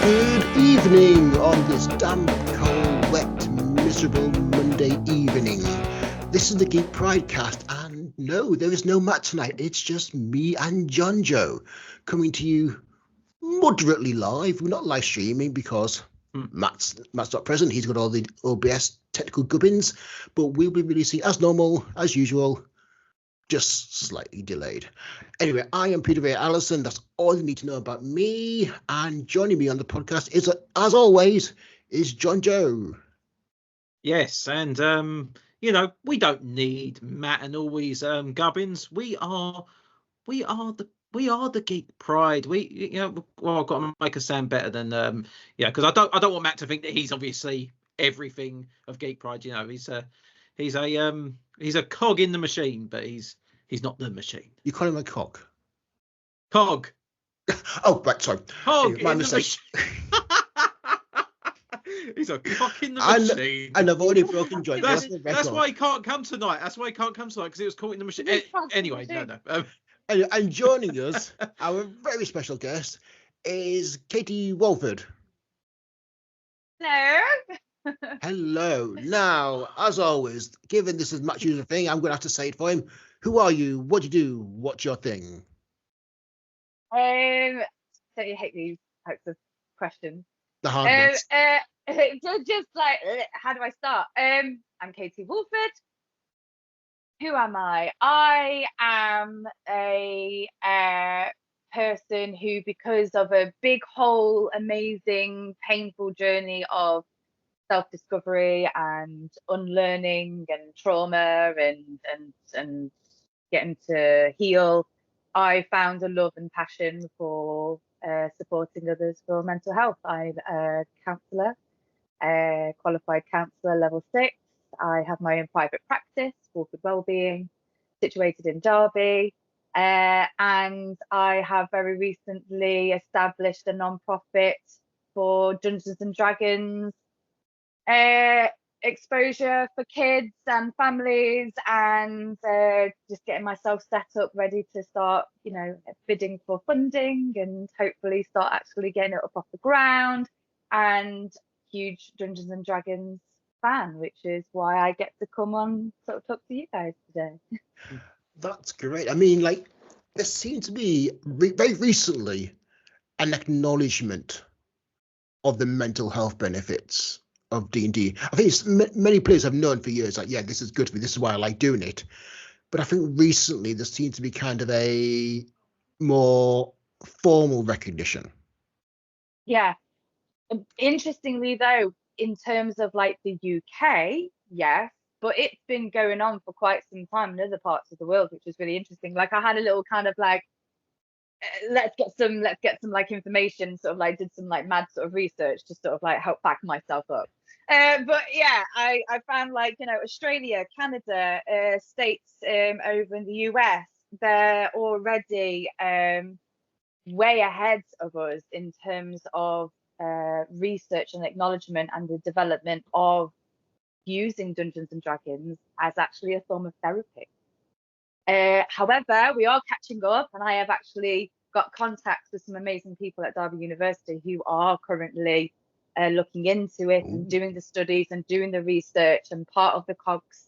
Good evening on this damp, cold, wet, miserable Monday evening. This is the Geek Pridecast, and no, there is no Matt tonight. It's just me and Jon Jo coming to you moderately live. We're not live streaming because Matt's not present. He's got all the OBS technical gubbins, but we'll be releasing as normal, as usual, just slightly delayed. Anyway, I am Peter Ray Allison. That's all you need to know about me. And joining me on the podcast is, as always, is Jon Jo. Yes, and we don't need Matt and all these gubbins. We are the Geek Pride. I've got to make us sound better than because I don't want Matt to think that he's obviously everything of Geek Pride. He's a cog in the machine, but he's not the machine. You call him a cock? Cog. Oh, right, sorry. Cog anyway, my mistake. He's a cock in the machine. And I've already broken joint. That's why he can't come tonight. Because he was caught in the machine. Anyway, no. And joining us, our very special guest is Katie Walford. Hello. Hello. Now, as always, given this is Matt's usual thing, I'm going to have to say it for him. Who are you? What do you do? What's your thing? Don't you hate these types of questions? The hard ones. Just like, how do I start? I'm Katie Walford. Who am I? I am a person who, because of a big, whole, amazing, painful journey of self-discovery and unlearning and trauma and getting to heal, I found a love and passion for supporting others for mental health. I'm a counsellor, qualified counsellor level 6. I have my own private practice, Walford Wellbeing, situated in Derby, and I have very recently established a non-profit for Dungeons and Dragons exposure for kids and families, and just getting myself set up ready to start, bidding for funding and hopefully start actually getting it up off the ground. And huge Dungeons and Dragons fan, which is why I get to come on sort of talk to you guys today. That's great. I mean, there seems to be very recently an acknowledgement of the mental health benefits of D&D. I think many players have known for years, this is good for me, this is why I like doing it. But I think recently there seems to be kind of a more formal recognition. Yeah. Interestingly, though, in terms of the UK, yes, but it's been going on for quite some time in other parts of the world, which is really interesting. I had a little kind of let's get some information, sort of did some mad sort of research to sort of help back myself up. But yeah, I found Australia, Canada, states over in the US, they're already way ahead of us in terms of research and acknowledgement and the development of using Dungeons and Dragons as actually a form of therapy. However, we are catching up, and I have actually got contacts with some amazing people at Derby University who are currently looking into it and doing the studies and doing the research, and part of the cogs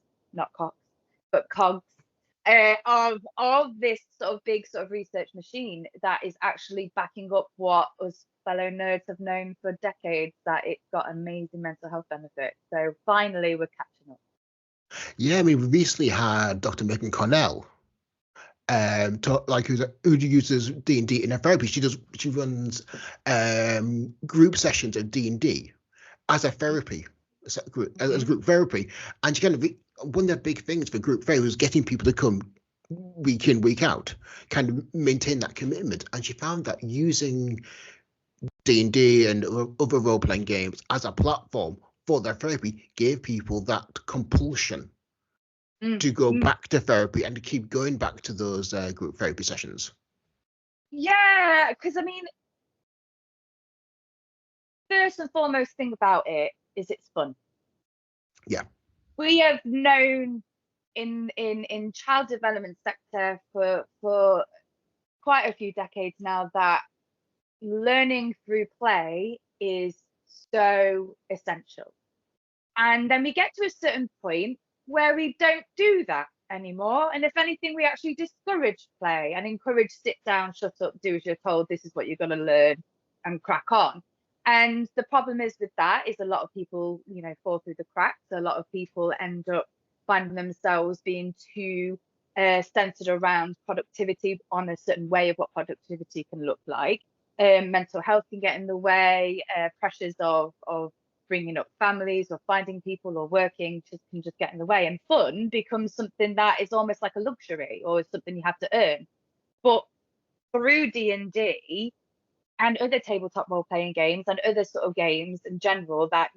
of this sort of big sort of research machine that is actually backing up what us fellow nerds have known for decades, that it's got amazing mental health benefits. So finally we're catching up. Yeah, I mean, we recently had Dr. Megan Cornell, who uses D&D in her therapy. She runs group sessions of D&D as a therapy, as group therapy, and she kind of one of the big things for group therapy was getting people to come week in, week out, kind of maintain that commitment. And she found that using D&D and other role-playing games as a platform for their therapy gave people that compulsion to go back to therapy and to keep going back to those group therapy sessions. Yeah, because I mean, first and foremost thing about it is it's fun. Yeah. We have known in child development sector for quite a few decades now that learning through play is so essential. And then we get to a certain point where we don't do that anymore. And if anything, we actually discourage play and encourage sit down, shut up, do as you're told, this is what you're going to learn, and crack on. And the problem is with that is a lot of people, fall through the cracks. A lot of people end up finding themselves being too centered around productivity on a certain way of what productivity can look like. Mental health can get in the way, pressures of bringing up families or finding people or working can just get in the way, and fun becomes something that is almost like a luxury or something you have to earn. But through D&D and other tabletop role-playing games and other sort of games in general that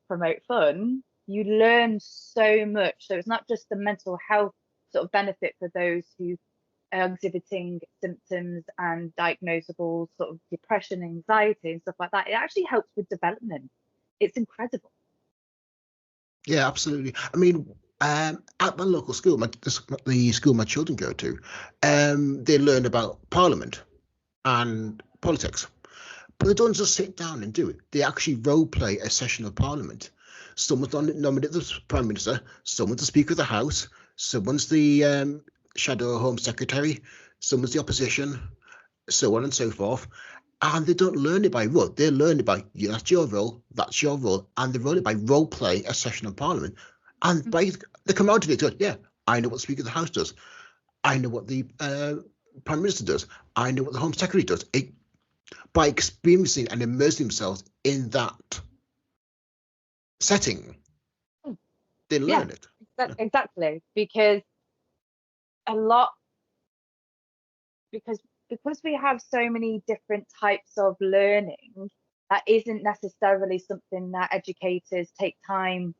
promote fun, you learn so much. So it's not just the mental health sort of benefit for those who are exhibiting symptoms and diagnosable sort of depression, anxiety and stuff like that. It actually helps with development. It's incredible. Yeah, absolutely. I mean, at my local school, the school my children go to, they learn about Parliament and politics, but they don't just sit down and do it. They actually role play a session of Parliament. Someone's nominated the Prime Minister, someone's the Speaker of the House, someone's the Shadow Home Secretary, someone's the opposition, so on and so forth. And they don't learn it by role. They learn it by, that's your role, and they learn it by role play a session of Parliament. And by they come out of it, go, yeah, I know what the Speaker of the House does. I know what the Prime Minister does. I know what the Home Secretary does. By experiencing and immersing themselves in that setting, they learn it. Exactly. Because we have so many different types of learning, that isn't necessarily something that educators take time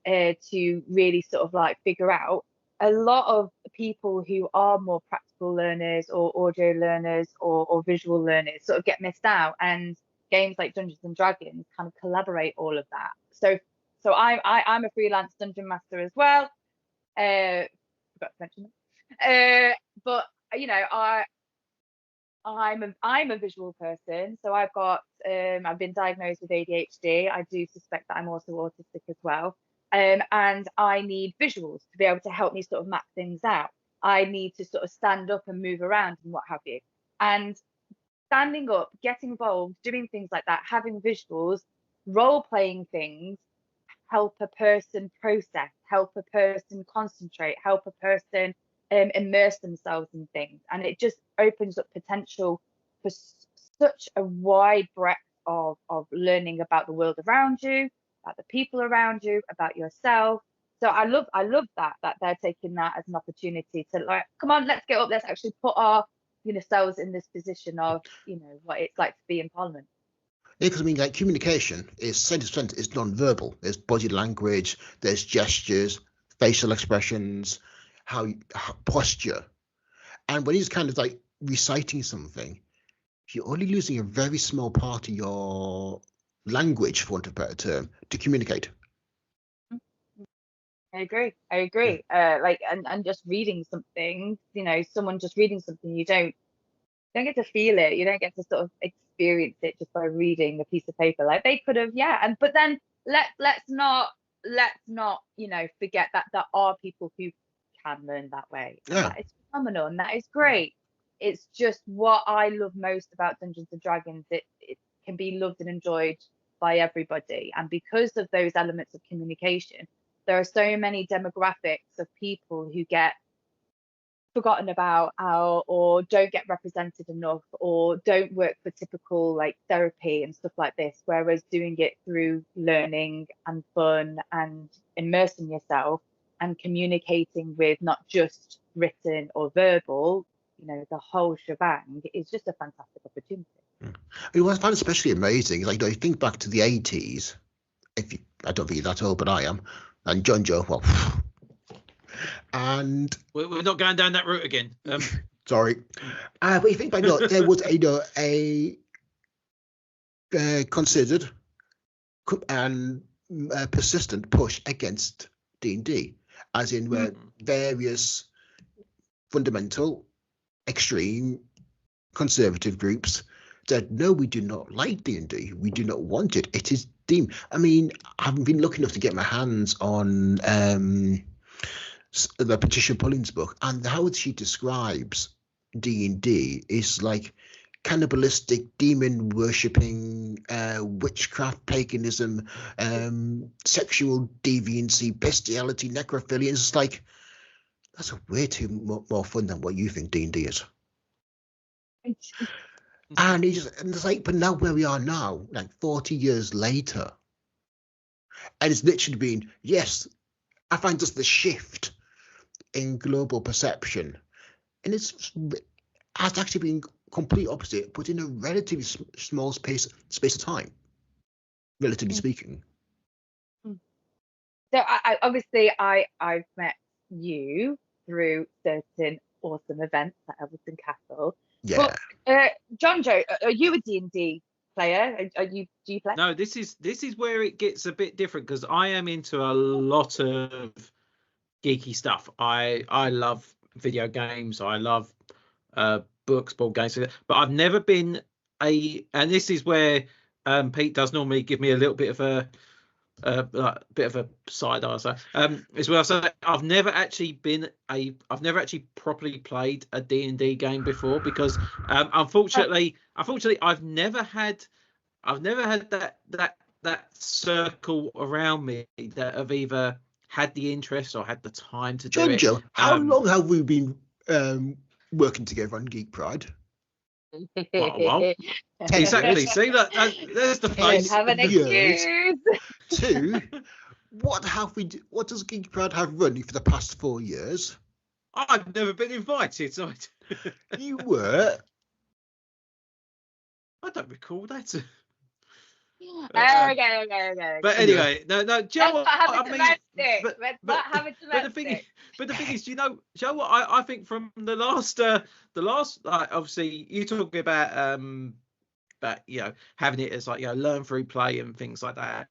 to really sort of like figure out. A lot of people who are more practical learners or audio learners or visual learners sort of get missed out, and games like Dungeons and Dragons kind of collaborate all of that. So I'm a freelance dungeon master as well. Forgot to mention that. But I'm a visual person, so I've been diagnosed with ADHD. I do suspect that I'm also autistic as well. And I need visuals to be able to help me sort of map things out. I need to sort of stand up and move around and what have you. And standing up, getting involved, doing things like that, having visuals, role-playing things, help a person process, help a person concentrate, help a person immerse themselves in things. And it just opens up potential for such a wide breadth of learning about the world around you, about the people around you, about yourself. So I love that they're taking that as an opportunity to, like, come on, let's get up, let's actually put ourselves in this position of what it's like to be in Parliament. Yeah, because I mean, like, communication is 70% is non-verbal. There's body language, there's gestures, facial expressions, posture. And when he's kind of like reciting something, you're only losing a very small part of your language, for want of a better term, to communicate. I agree. And just reading something, someone just reading something, you don't get to feel it. You don't get to sort of experience it just by reading a piece of paper. Like they could have, but then let's not forget that there are people who can learn that way. Yeah. That is phenomenal and that is great. It's just what I love most about Dungeons and Dragons. It can be loved and enjoyed by everybody, and because of those elements of communication, there are so many demographics of people who get forgotten about or don't get represented enough or don't work for typical like therapy and stuff like this, whereas doing it through learning and fun and immersing yourself and communicating with not just written or verbal, the whole shebang, is just a fantastic opportunity. What I find especially amazing is, like, you think back to the 80s, I don't think you're that old, but I am, and Jon Jo, well, and we're not going down that route again. Sorry, but you think back, there was a considered and persistent push against D&D, as in where various fundamental, extreme, conservative groups said, no, we do not like D&D. We do not want it. It is deemed. I mean, I haven't been lucky enough to get my hands on the Patricia Pullins book, and how she describes D&D is like cannibalistic, demon worshipping, witchcraft, paganism, sexual deviancy, bestiality, necrophilia. It's just like, that's way too more fun than what you think D&D is. And it's like, but now where we are now, like 40 years later, and it's literally been, yes, I find just the shift in global perception, and has actually been complete opposite, but in a relatively small space of time, relatively speaking. So I've met you through certain awesome events at Elverton Castle. Yeah. But Jon Jo, are you a D&D player? Do you play? No, this is where it gets a bit different, because I am into a lot of geeky stuff. I love video games. I love books, board games, but I've never been and this is where Pete does normally give me a little bit of a side eye. So as well, so I've never actually properly played a D&D game before, because unfortunately I've never had that circle around me that have either had the interest or had the time to do Jon it. Jo, how long have we been working together on Geek Pride? Well, exactly. See, there's the face. Have an excuse. 2, what does Geek Pride have running for the past 4 years? I've never been invited, so You were. I don't recall that. Okay. But anyway, no, Joe. But the thing is, you know, Joe, I think from the last, obviously, you talking about having it as like, learn through play and things like that.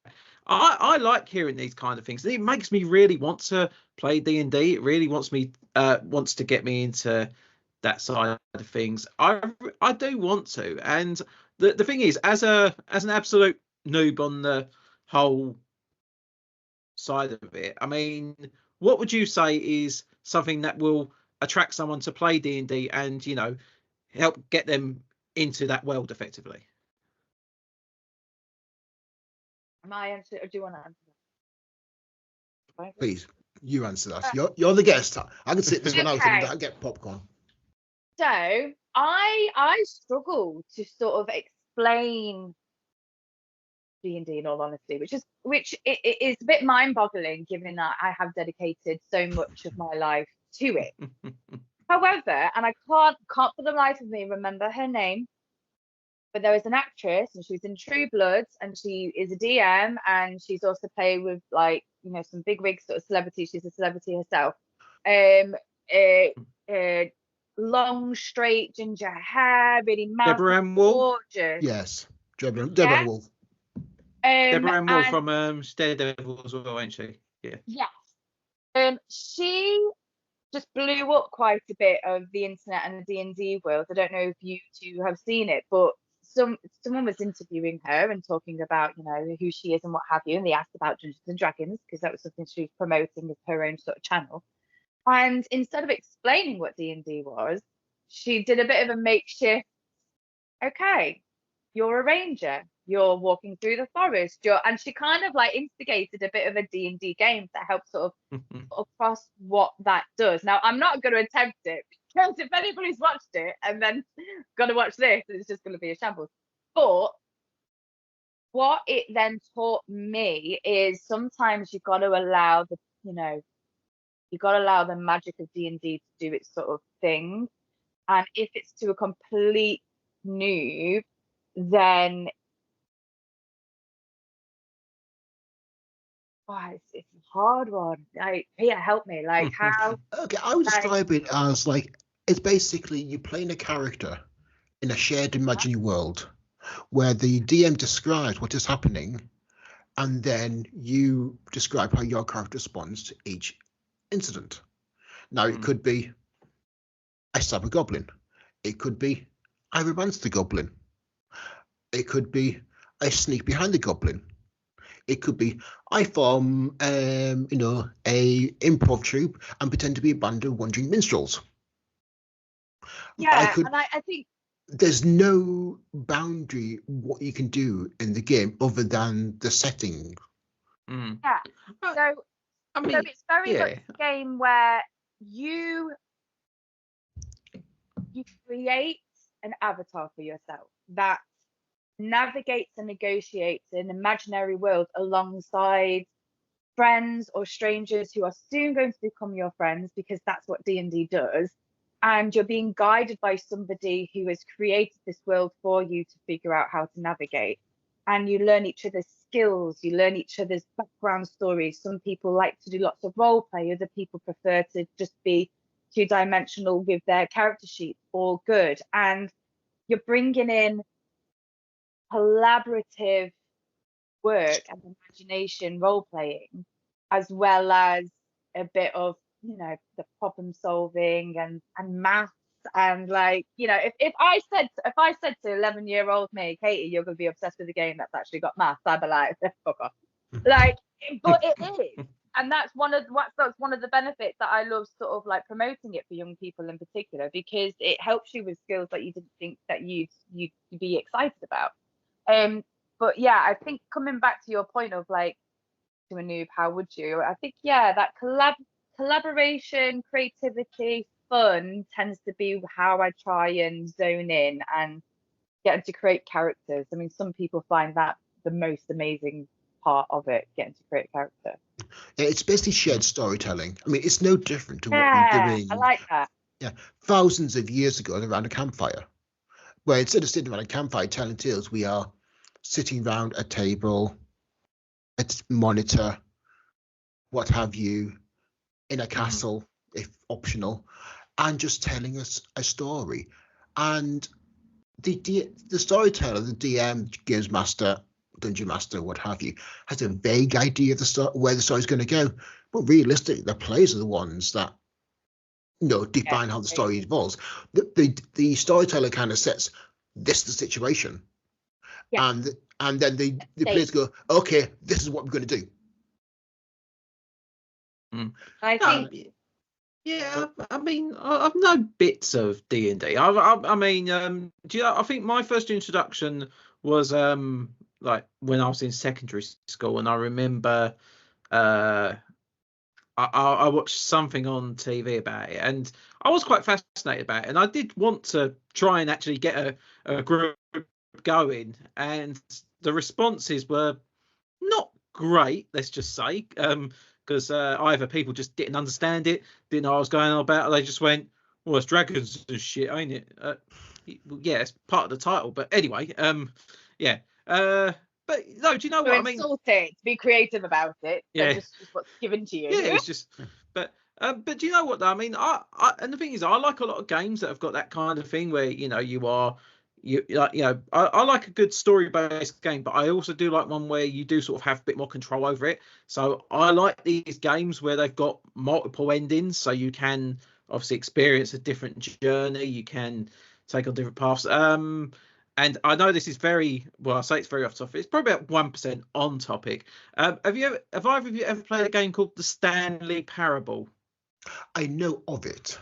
I like hearing these kind of things. It makes me really want to play D&D. It really wants to get me into that side of things. I do want to, and the thing is, as an absolute noob on the whole side of it, I mean, what would you say is something that will attract someone to play D&D and, help get them into that world effectively? My answer, or do you want to answer that? Please, you answer that. You're the guest. I can sit this one out and get popcorn. So I struggle to sort of explain D&D in all honesty, which is a bit mind-boggling given that I have dedicated so much of my life to it. However, and I can't for the life of me remember her name, but there was an actress and she was in True Blood and she is a DM and she's also played with some big wig sort of celebrities. She's a celebrity herself. Long, straight, ginger hair, really Deborah Ann Wool? Gorgeous. Yes, Deborah Ann Wool. Deborah Ann Wool from Daredevil as well, ain't she? Yeah. Yes. She just blew up quite a bit of the internet and the D&D world. I don't know if you two have seen it, but someone was interviewing her and talking about, who she is and what have you, and they asked about Dungeons and Dragons because that was something she was promoting as her own sort of channel. And instead of explaining what D&D was, she did a bit of a makeshift, okay, you're a ranger, you're walking through the forest, and she kind of instigated a bit of a D&D game to help sort of across what that does. Now, I'm not going to attempt it because if anybody's watched it and then got to watch this, it's just going to be a shambles. But what it then taught me is sometimes you've got to allow the magic of D&D to do its sort of thing. And if it's to a complete noob, then it's a hard one. Peter, help me. How? Okay, I would describe it as it's basically you playing a character in a shared imaginary world where the DM describes what is happening, and then you describe how your character responds to each incident. Now, it could be I stab a goblin. It could be I romance the goblin. It could be I sneak behind the goblin. It could be I form, a improv troupe and pretend to be a band of wandering minstrels. Yeah, and I think There's no boundary what you can do in the game other than the setting. yeah. Uh, So I mean, so it's very much yeah. a game where you create an avatar for yourself that navigates and negotiates an imaginary world alongside friends or strangers who are soon going to become your friends, because that's what D&D does. And you're being guided by somebody who has created this world for you to figure out how to navigate. And you learn each other's skills, you learn each other's background stories. Some people like to do lots of role play, other people prefer to just be two-dimensional with their character sheets. All good. And you're bringing in collaborative work and imagination role playing, as well as a bit of, the problem solving and maths. And like, if I said to 11-year-old me, Katie, you're going to be obsessed with a game that's actually got maths, I'd be like, fuck off. Like, but it is. And that's one of the benefits that I love, sort of like promoting it for young people in particular, because it helps you with skills that you didn't think that you'd be excited about. But yeah, I think coming back to your point of like, to a noob, how would you? I think, yeah, that collaboration, creativity, fun tends to be how I try and zone in and get to create characters. I mean, some people find that the most amazing part of it, getting to create a character. It's basically shared storytelling. I mean, it's no different to what Yeah, we're doing. I like that. Yeah, thousands of years ago around a campfire, where instead of sitting around a campfire telling tales, we are sitting around a table, a monitor, what have you, in a castle, if optional, and just telling us a story. And the storyteller, the DM, games master, dungeon master, what have you, has a vague idea of where the story's going to go. But realistically, the players are the ones that define how the story evolves. The storyteller kind of sets this is the situation, and then the players go, okay, this is what we're going to do. I think. Yeah, I mean, I've known bits of D&D. I mean, do you know, I think my first introduction was like when I was in secondary school, and I remember I watched something on TV about it, and I was quite fascinated about it, and I did want to try and actually get a group going, and the responses were not great, let's just say, because either people just didn't understand it, didn't know what I was going on about, they just went, well, it's dragons and shit, ain't it? Yeah, it's part of the title, but anyway, yeah. But no, do you know what I mean? Insult it, be creative about it. Yeah, just what's given to you. Yeah, it's just, but do you know what though? I mean, I and the thing is, I like a lot of games that have got that kind of thing where I like a good story-based game, but I also do like one where you do sort of have a bit more control over it. So I like these games where they've got multiple endings, so you can obviously experience a different journey, you can take on different paths. And I know this is very well. I say it's very off topic. It's probably about 1% on topic. Have either of you ever played a game called The Stanley Parable? I know of it.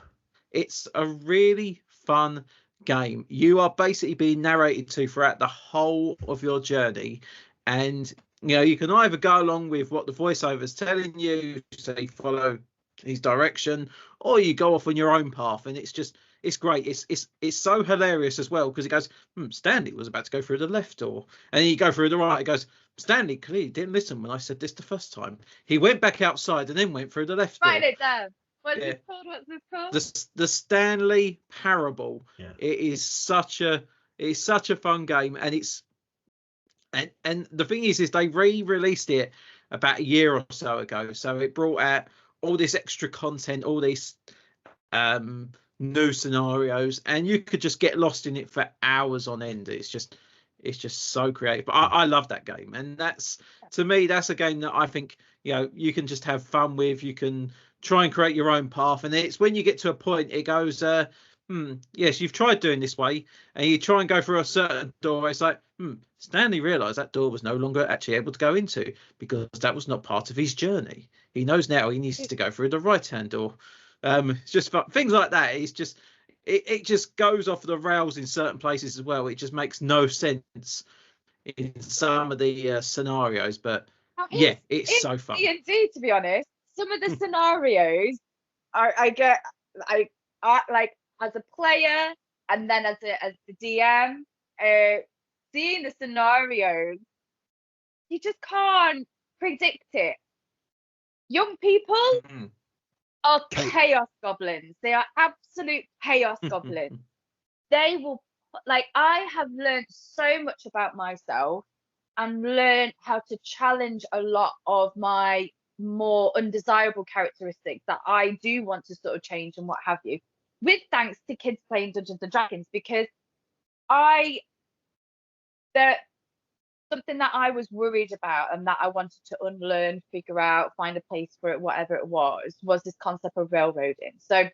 It's a really fun game. You are basically being narrated to throughout the whole of your journey, and you can either go along with what the voiceover is telling you, so you follow his direction, or you go off on your own path, and it's great. It's so hilarious as well, because it goes, Stanley was about to go through the left door, and then you go through the right. It goes, Stanley clearly didn't listen when I said this the first time. He went back outside and then went through the left door. Write it down. What's this called? The Stanley Parable. Yeah. It is such a fun game, and it's and the thing is they re-released it about a year or so ago. So it brought out all this extra content, all these new scenarios, and you could just get lost in it for hours on end. It's just so creative. But I love that game, and to me that's a game that I think you can just have fun with. You can try and create your own path, and it's when you get to a point it goes yes, you've tried doing this way, and you try and go through a certain door. It's like, Stanley realised that door was no longer actually able to go into because that was not part of his journey. He knows now he needs to go through the right-hand door. It's just things like that. It's just it just goes off the rails in certain places as well. It just makes no sense in some of the scenarios, but yeah, it's so fun. D&D, to be honest, some of the scenarios I get like as a player and then as the DM, seeing the scenarios, you just can't predict it. Young people are chaos goblins. They are absolute chaos goblins. They will, like, I have learned so much about myself and learned how to challenge a lot of my more undesirable characteristics that I do want to sort of change and what have you, with thanks to kids playing Dungeons and Dragons, because something that I was worried about and that I wanted to unlearn, figure out, find a place for it, whatever it was this concept of railroading. So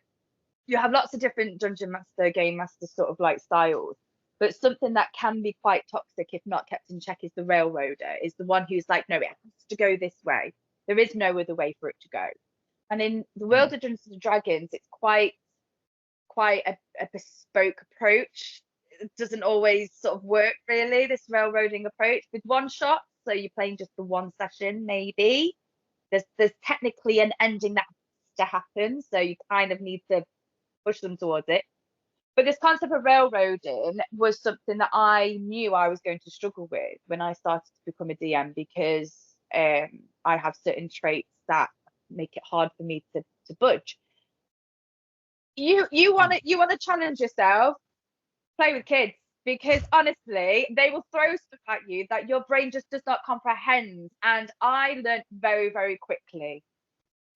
you have lots of different dungeon master, game master sort of like styles, but something that can be quite toxic if not kept in check is the railroader, is the one who's like, no, it has to go this way. There is no other way for it to go. And in the world of Dungeons and Dragons, it's quite a bespoke approach. It doesn't always sort of work really, this railroading approach with one shot. So you're playing just the one session, maybe. There's technically an ending that has to happen, so you kind of need to push them towards it. But this concept of railroading was something that I knew I was going to struggle with when I started to become a DM, because I have certain traits that make it hard for me to budge. You want to challenge yourself, play with kids, because honestly, they will throw stuff at you that your brain just does not comprehend. And I learned very, very quickly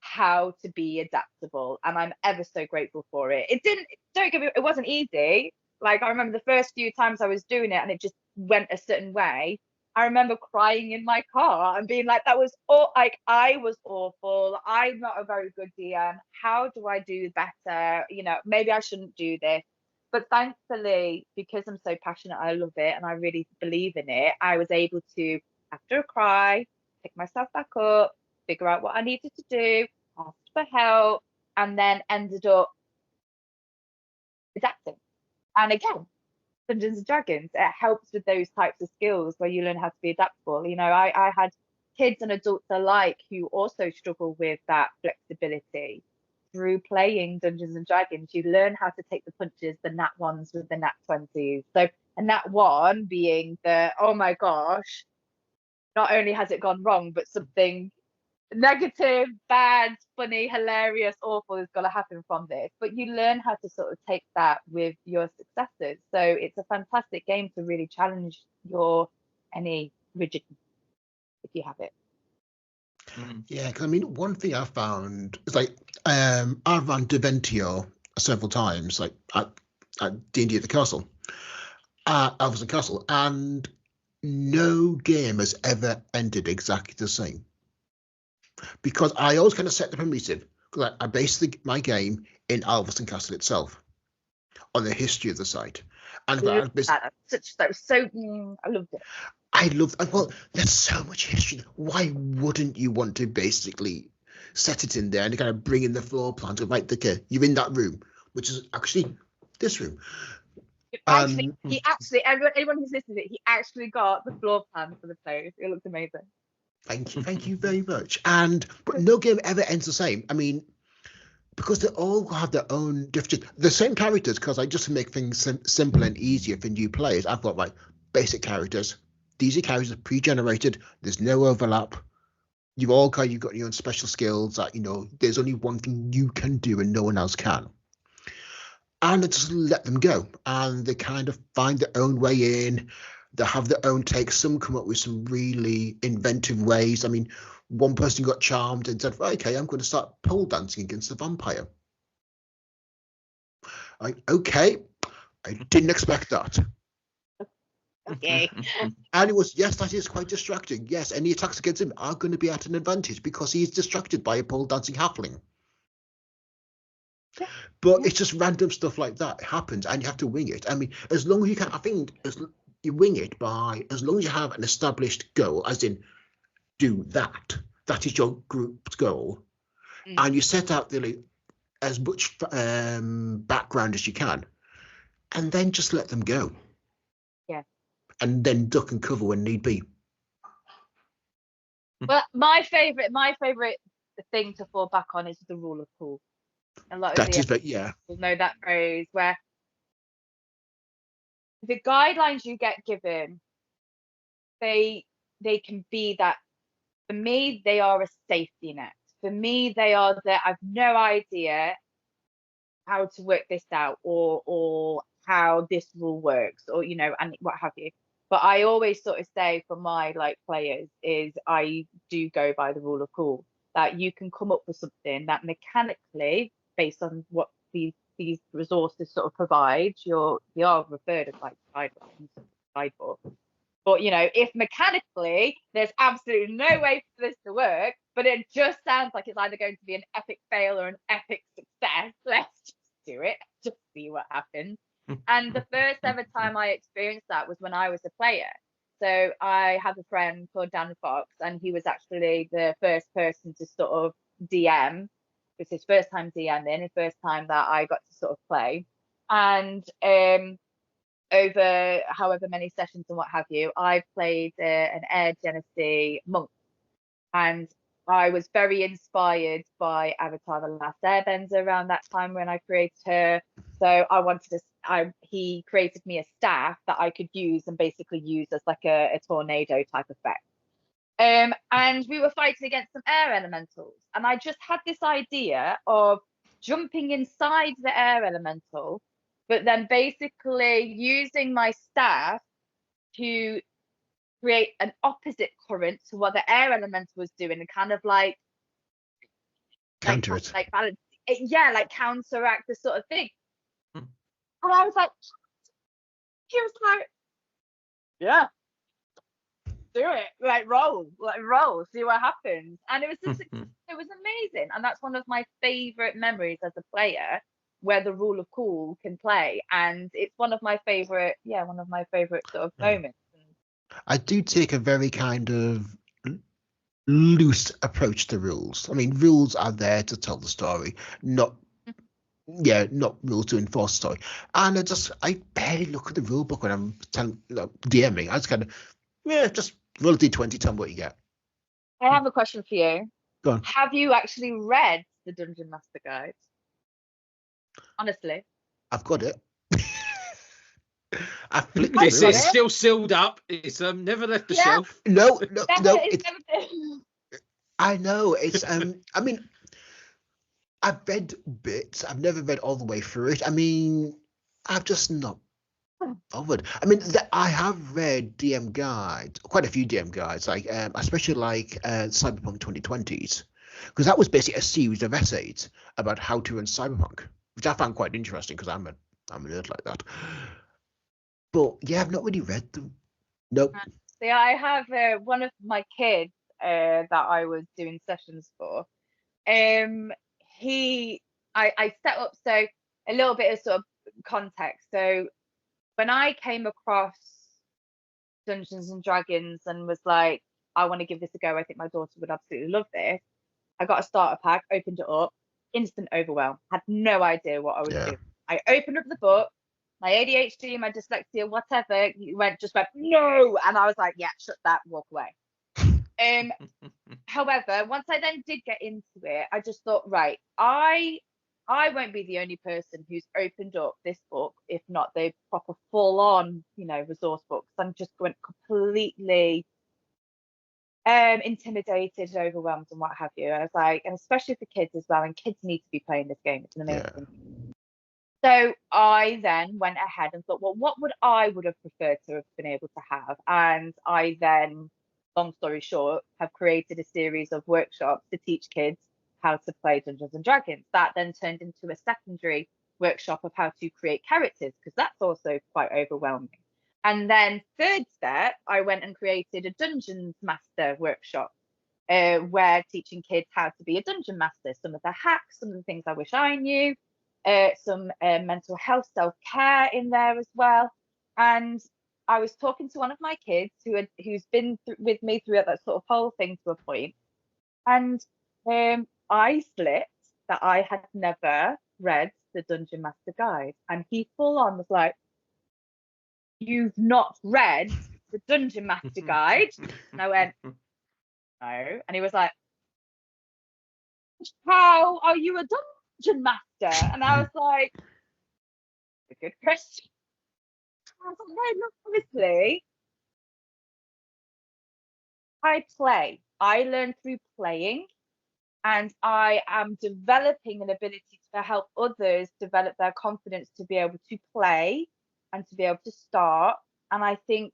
how to be adaptable, and I'm ever so grateful for it. It wasn't easy. Like, I remember the first few times I was doing it and it just went a certain way. I remember crying in my car and being like, I was awful. I'm not a very good DM. How do I do better? Maybe I shouldn't do this. But thankfully, because I'm so passionate, I love it and I really believe in it, I was able to, after a cry, pick myself back up, figure out what I needed to do, ask for help, and then ended up adapting. And again, Dungeons and Dragons, it helps with those types of skills where you learn how to be adaptable. I had kids and adults alike who also struggle with that flexibility. Through playing Dungeons and Dragons, you learn how to take the punches, the nat ones with the nat 20s. So a nat one being the, oh my gosh, not only has it gone wrong, but something negative, bad, funny, hilarious, awful is going to happen from this. But you learn how to sort of take that with your successes. So it's a fantastic game to really challenge any rigidness if you have it. Yeah, because I mean, one thing I found is like I've run Deventio several times, like at D&D at the castle, Alverson Castle, and no game has ever ended exactly the same. Because I always kind of set the primitive, because I based my game in Alverson Castle itself, on the history of the site. And I loved it. Well, there's so much history. Why wouldn't you want to basically set it in there and kind of bring in the floor plan to you're in that room, which is actually this room. Anyone who's listening to it, he actually got the floor plan for the place. It looks amazing. Thank you very much. But no game ever ends the same. I mean, because they all have their own differences. The same characters, because I just make things simple and easier for new players. I've got my basic characters. These are characters pre-generated. There's no overlap. You've got your own special skills that, there's only one thing you can do and no one else can. And I just let them go. And they kind of find their own way in. They have their own takes. Some come up with some really inventive ways. I mean, one person got charmed and said, okay, I'm going to start pole dancing against the vampire. Okay, I didn't expect that. Okay. And it was, yes, that is quite distracting. Yes, any attacks against him are going to be at an advantage because he's distracted by a pole dancing halfling. But it's just random stuff like that happens, and you have to wing it. I mean, as long as you can, I think you wing it by as long as you have an established goal, as in do that. That is your group's goal, and you set out as much background as you can, and then just let them go. Yeah. And then duck and cover when need be. Well, my favorite thing to fall back on is the rule of cool. A lot of That is, but yeah, people know that phrase, where the guidelines you get given, they can be that. For me, they are a safety net. For me, they are that I've no idea how to work this out, or how this rule works, or and what have you. But I always sort of say for my players is I do go by the rule of cool, that you can come up with something that mechanically, based on what these resources sort of provide, they are referred as guidebook. But if mechanically there's absolutely no way for this to work, but it just sounds like it's either going to be an epic fail or an epic success, let's just do it, just see what happens. And the first ever time I experienced that was when I was a player. So I have a friend called Dan Fox, and he was actually the first person to sort of DM. It was his first time DMing, his first time that I got to sort of play. And over however many sessions and what have you, I played an Air Genesee monk, and I was very inspired by Avatar: The Last Airbender around that time when I created her. So I wanted to. He created me a staff that I could use and basically use as like a tornado type effect. And we were fighting against some air elementals, and I just had this idea of jumping inside the air elemental, but then basically using my staff to create an opposite current to what the air elemental was doing, and kind of counter it. like balance it, yeah, like counteract the sort of thing. And I was like, he was like, yeah, do it, roll, see what happens. And it was just it was amazing, and that's one of my favorite memories as a player, where the rule of cool can play, and it's one of my favorite sort of moments. I do take a very kind of loose approach to rules. I mean, rules are there to tell the story, not rules to enforce the story. And I barely look at the rule book when I'm DMing. I just kind of just roll a d20, tell me what you get. I have a question for you. Go on. Have you actually read the Dungeon Master Guide? Honestly, I've got it. This is still sealed up. It's never left the shelf. No. It's never been. I know. It's I mean, I've read bits. I've never read all the way through it. I mean, I've just not bothered. I mean, I have read DM guides, quite a few DM guides, especially Cyberpunk 2020s, because that was basically a series of essays about how to run Cyberpunk, which I found quite interesting because I'm a nerd like that. But yeah, I've not really read them. Nope. See, I have one of my kids that I was doing sessions for. I set up, so a little bit of sort of context. So when I came across Dungeons and Dragons and was like, I want to give this a go, I think my daughter would absolutely love this, I got a starter pack, opened it up, instant overwhelm, had no idea what I was doing. I opened up the book, my ADHD, my dyslexia, whatever, just went no, and I was like, yeah, shut that, walk away. However, once I then did get into it, I just thought, right, I won't be the only person who's opened up this book, if not the proper full-on, resource books. I'm just going completely intimidated, overwhelmed, and what have you. And I was like, and especially for kids as well, and kids need to be playing this game. It's an amazing. Yeah. So I then went ahead and thought, well, what would have preferred to have been able to have? And I then, long story short, have created a series of workshops to teach kids how to play Dungeons and Dragons. That then turned into a secondary workshop of how to create characters, because that's also quite overwhelming. And then third step, I went and created a Dungeons Master workshop, where teaching kids how to be a dungeon master, some of the hacks, some of the things I wish I knew. some mental health, self-care in there as well. And I was talking to one of my kids who's been with me throughout that sort of whole thing to a point, and I slipped that I had never read the Dungeon Master Guide, and he full on was like, "You've not read the Dungeon Master Guide?" And I went, "No," and he was like, "How are you a Dungeon Master?" And I was like, "A good question." I was like, "No, look, honestly, I play. I learn through playing, and I am developing an ability to help others develop their confidence to be able to play and to be able to start." And I think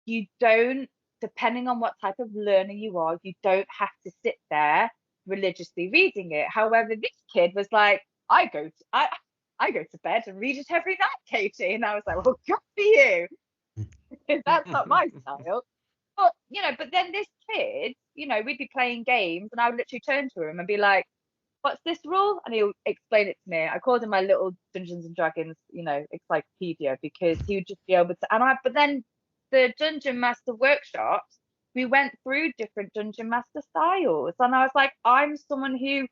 you don't, depending on what type of learner you are, you don't have to sit there religiously reading it. However, this kid was like, I go to bed and read it every night, Katie. And I was like, well, good for you. That's not my style. But but then this kid, we'd be playing games and I would literally turn to him and be like, what's this rule? And he'll explain it to me. I called him my little Dungeons and Dragons, encyclopedia, because he would just be able to. But then the Dungeon Master workshops, we went through different Dungeon Master styles, and I was like, I'm someone who,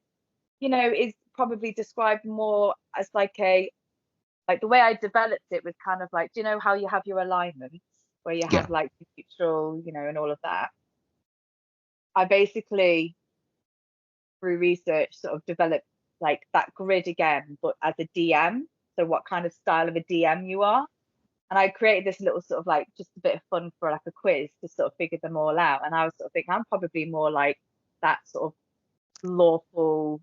is probably described more as like the way I developed it was kind of like, do you know how you have your alignments where you have like neutral, and all of that? I basically, through research, sort of developed like that grid again, but as a DM. So what kind of style of a DM you are. And I created this little sort of like just a bit of fun for like a quiz to sort of figure them all out. And I was sort of thinking I'm probably more like that sort of lawful,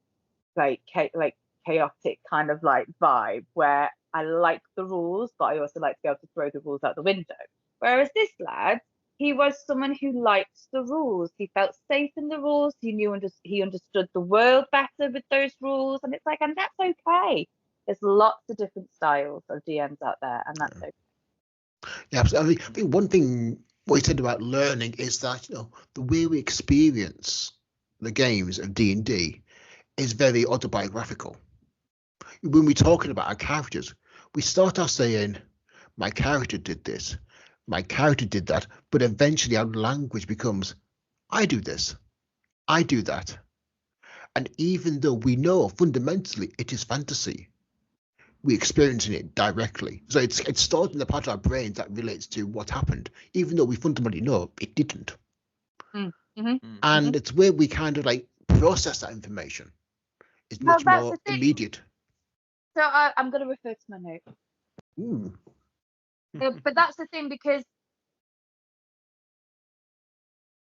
like chaotic kind of like vibe where I like the rules, but I also like to be able to throw the rules out the window. Whereas this lad, he was someone who liked the rules. He felt safe in the rules. He understood the world better with those rules, and it's like, and that's okay. There's lots of different styles of DMs out there, and that's okay. Yeah, absolutely. I think one thing what you said about learning is that the way we experience the games of D&D is very autobiographical. When we're talking about our characters, we start off saying, "My character did this, my character did that," but eventually our language becomes, "I do this, I do that." And even though we know fundamentally it is fantasy, we're experiencing it directly. So it's stored in the part of our brain that relates to what happened, even though we fundamentally know it didn't. And it's where we kind of like process that information. It's much more immediate. So I'm going to refer to my note. Ooh. But that's the thing, because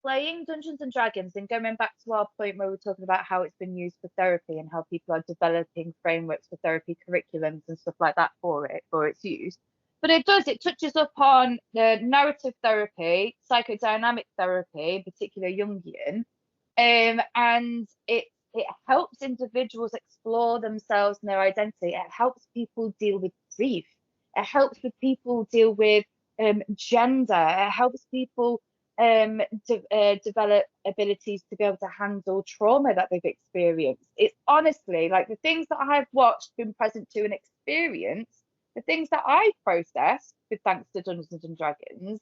playing Dungeons and Dragons, and going back to our point where we're talking about how it's been used for therapy and how people are developing frameworks for therapy curriculums and stuff like that for its use. But it touches upon the narrative therapy, psychodynamic therapy, in particular Jungian, and it helps individuals explore themselves and their identity. It helps people deal with grief. It helps with people deal with gender. It helps people develop abilities to be able to handle trauma that they've experienced. It's honestly like the things that I've watched, been present to, and experienced, the things that I've processed with thanks to Dungeons and Dragons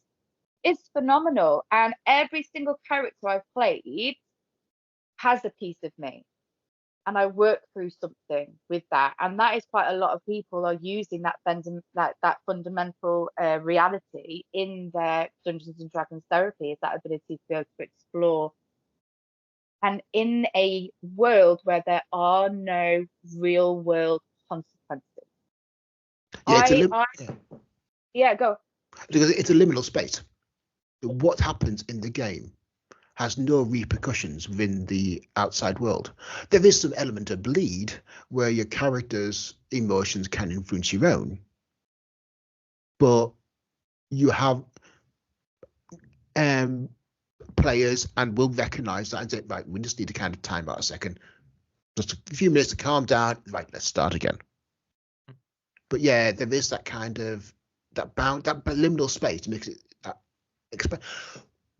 is phenomenal. And every single character I've played has a piece of me, and I work through something with that. And that is quite a lot of people are using that fundamental reality in their Dungeons and Dragons therapy, is that ability to be able to explore. And in a world where there are no real world consequences. Go. Because it's a liminal space. What happens in the game has no repercussions within the outside world. There is some element of bleed where your character's emotions can influence your own, but you have players and will recognize that and say, right, we just need to kind of time out a second, just a few minutes to calm down. Right, let's start again. But yeah, there is that kind of that liminal space makes it that.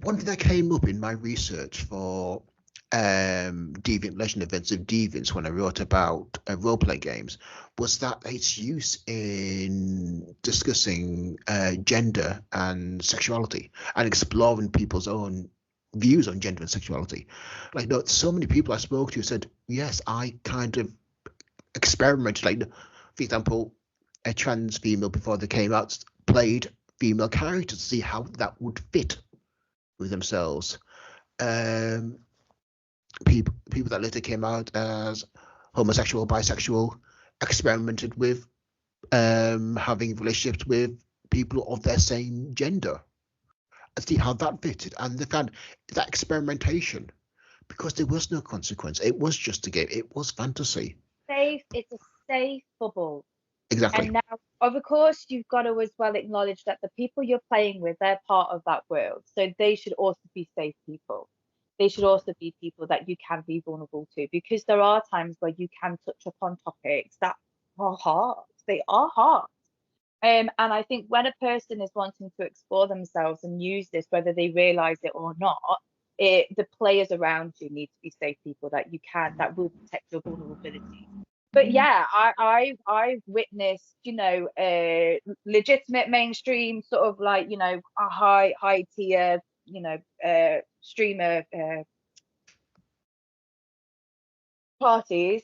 One thing that came up in my research for deviant legend events of deviants when I wrote about role-play games was that its use in discussing gender and sexuality and exploring people's own views on gender and sexuality. Like, no, so many people I spoke to said, yes, I kind of experimented. Like, for example, a trans female before they came out played female characters to see how that would fit with themselves. People that later came out as homosexual, bisexual, experimented with having relationships with people of their same gender and see how that fitted. And they found that experimentation, because there was no consequence. It was just a game. It was fantasy. It's a safe bubble. Exactly. And now, of course, you've got to as well acknowledge that the people you're playing with, they're part of that world. So they should also be safe people. They should also be people that you can be vulnerable to, because there are times where you can touch upon topics that are hard. They are hard. And I think when a person is wanting to explore themselves and use this, whether they realize it or not, the players around you need to be safe people that will protect your vulnerability. But yeah, I've witnessed, legitimate mainstream sort of like, a high tier, streamer parties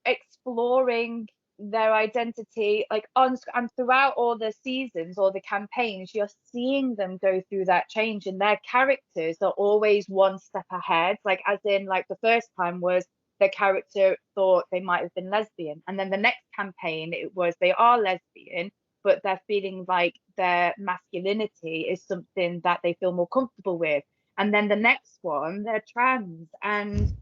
exploring their identity like on and throughout all the seasons or the campaigns. You're seeing them go through that change, and their characters are always one step ahead. Like, as in, like, the first time was the character thought they might have been lesbian, and then the next campaign it was they are lesbian, but they're feeling like their masculinity is something that they feel more comfortable with, and then the next one they're trans. And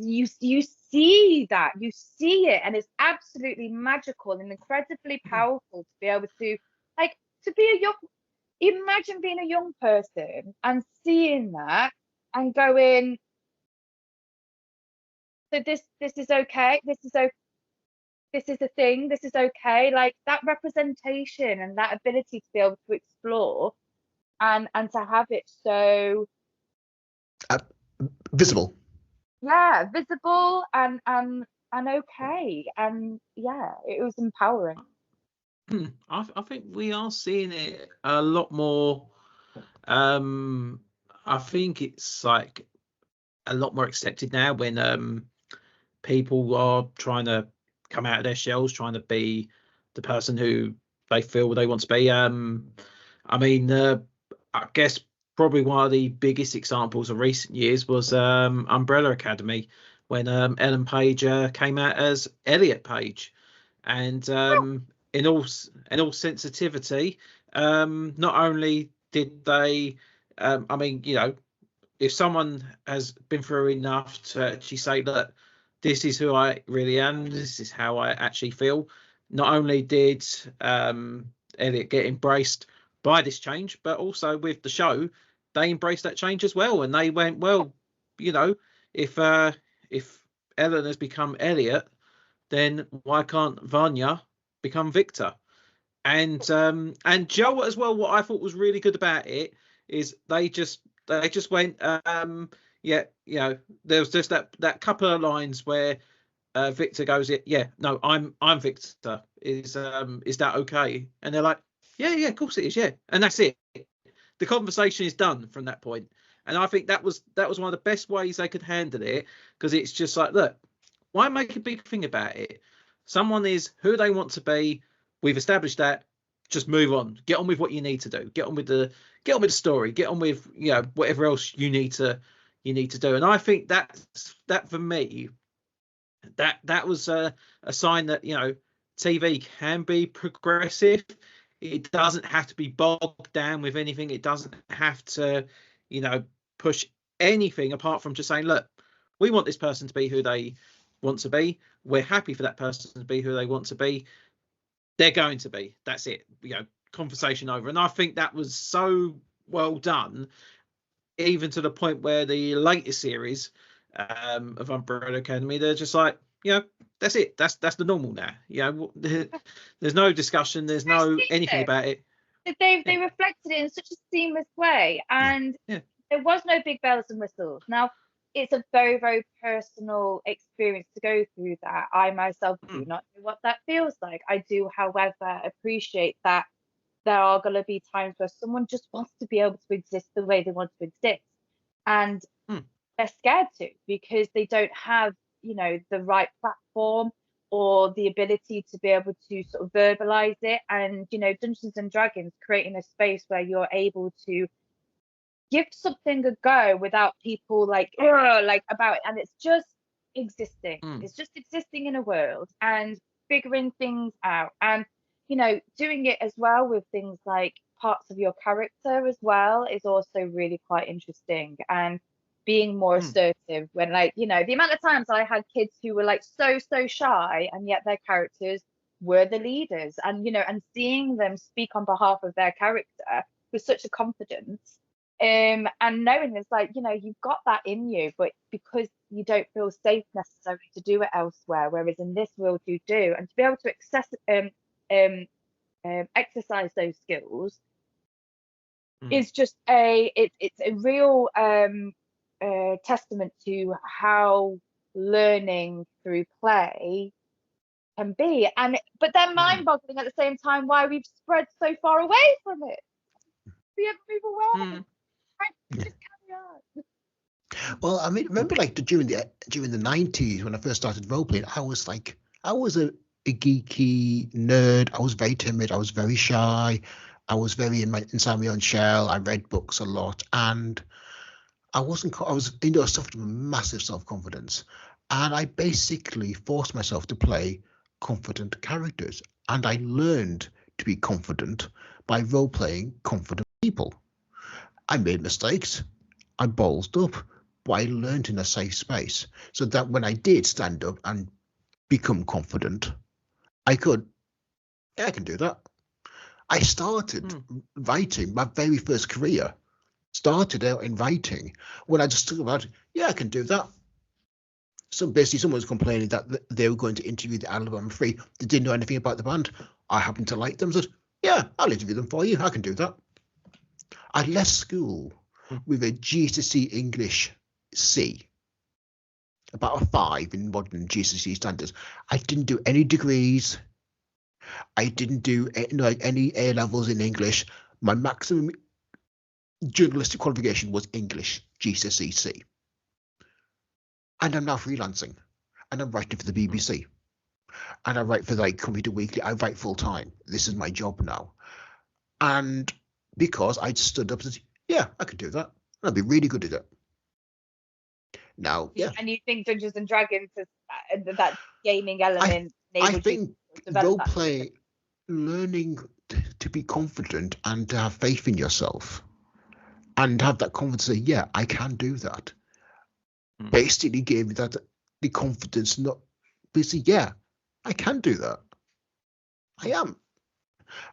you see it, and it's absolutely magical and incredibly powerful to be able to, like, to be a young, imagine being a young person and seeing that and going, so this is okay, this is a thing, this is okay. Like, that representation and that ability to be able to explore and to have it so Visible. yeah, visible and okay, and yeah, it was empowering. I think we are seeing it a lot more. I think it's like a lot more accepted now when people are trying to come out of their shells, trying to be the person who they feel they want to be. I mean, I guess probably one of the biggest examples of recent years was Umbrella Academy, when Ellen Page came out as Elliot Page, and in all sensitivity, not only did they, I mean, if someone has been through enough to actually say, look, this is who I really am, this is how I actually feel, not only did Elliot get embraced by this change, but also with the show, they embraced that change as well. And they went, well, if Ellen has become Elliot, then why can't Vanya become Victor? And Jo as well. What I thought was really good about it is they just went, yeah, there was just that couple of lines where Victor goes, yeah, no, I'm Victor. Is that okay? And they're like, yeah, of course it is, yeah. And that's it. The conversation is done from that point. And I think that was one of the best ways they could handle it, because it's just like, look, why make a big thing about it? Someone is who they want to be. We've established that. Just move on. Get on with what you need to do. Get on with the story. Get on with whatever else you need to do. And I think that for me, that was a sign that TV can be progressive. It doesn't have to be bogged down with anything. It doesn't have to push anything apart from just saying, look, we want this person to be who they want to be. We're happy for that person to be who they want to be. They're going to be. That's it. Conversation over. And I think that was so well done, even to the point where the latest series of Umbrella Academy, they're just like, that's it. That's the normal now. There's no discussion. There's no anything about it. They reflected it in such a seamless way, and there was no big bells and whistles. Now, it's a very, very personal experience to go through that. I myself do not know what that feels like. I do, however, appreciate that there are going to be times where someone just wants to be able to exist the way they want to exist. And they're scared to, because they don't have, the right platform or the ability to be able to sort of verbalize it. And, Dungeons and Dragons, creating a space where you're able to give something a go without people like about it, and it's just existing. It's just existing in a world and figuring things out, and doing it as well with things like parts of your character as well is also really quite interesting, and being more assertive when, like, the amount of times I had kids who were like so shy, and yet their characters were the leaders, and and seeing them speak on behalf of their character with such a confidence, and knowing it's like, you've got that in you, but because you don't feel safe necessarily to do it elsewhere, whereas in this world you do, and to be able to exercise those skills is just it's a real testament to how learning through play can be, but then mind-boggling at the same time why we've spread so far away from it. We have to move away. Just carry on. Well, I mean, remember, like during the 90s when I first started role playing, I was a geeky nerd. I was very timid. I was very shy. I was very inside my own shell. I read books a lot, and I was I suffered from massive self-confidence, and I basically forced myself to play confident characters, and I learned to be confident by role playing confident people. I made mistakes. I ballsed up, but I learned in a safe space, so that when I did stand up and become confident, I can do that. I started writing. My very first career started out in writing when I just took about, I can do that. So basically, someone was complaining that they were going to interview the Alabama Free. They didn't know anything about the band. I happened to like them. Said, I'll interview them for you. I can do that. I left school with a GCSE English C, about a 5 in modern GCSE standards. I didn't do any degrees. I didn't do any A levels in English. My maximum journalistic qualification was English GCSE C. And I'm now freelancing, and I'm writing for the BBC, and I write for Computer Weekly. I write full time. This is my job now, and because I stood up and said, I could do that. I'd be really good at it. Now, And you think Dungeons and Dragons is that gaming element? I think role play, learning to be confident and to have faith in yourself, and have that confidence to say, I can do that. Basically, gave me the confidence, not basically, I can do that. I am,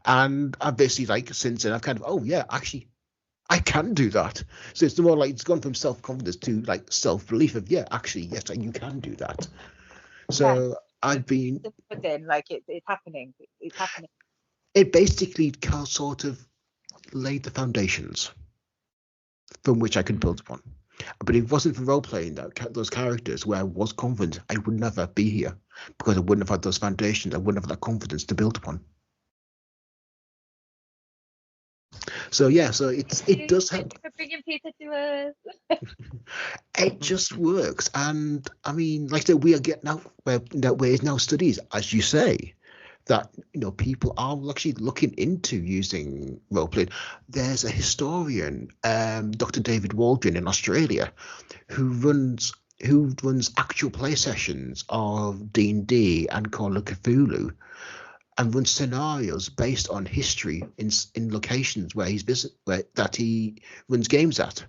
and I basically since then I've kind of actually I can do that. So it's more like it's gone from self-confidence to self-belief of actually yes, you can do that. So I've been it's happening. It's happening. It basically sort of laid the foundations from which I could build upon. But if it wasn't for role playing those characters where I was confident, I would never be here, because I wouldn't have had those foundations. I wouldn't have that confidence to build upon. So it does help. Thank you for bringing Peter to us. It just works, and I mean, like I said, we are getting now where is now studies, as you say, that people are actually looking into using role playing. There's a historian, Dr. David Waldron in Australia, who runs actual play sessions of D&D and Call of Cthulhu, and runs scenarios based on history in locations where he runs games at.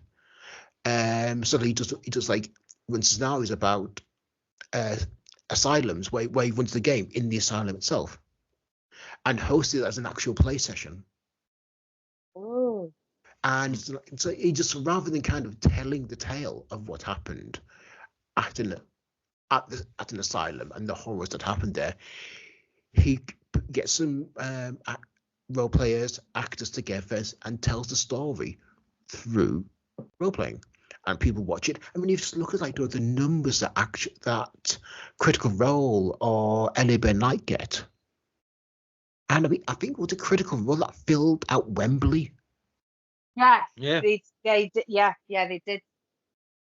So he does runs scenarios about asylums where he runs the game in the asylum itself, and hosts it as an actual play session. Oh. And so he just, rather than kind of telling the tale of what happened at an asylum and the horrors that happened there, he gets some role players, actors together, and tells the story through role playing. and people watch it. I mean, you just look at like the numbers that that Critical Role or LA Night get. And I mean, I think it was a Critical Role that filled out Wembley. Yes. Yeah. They did. Yeah, they did.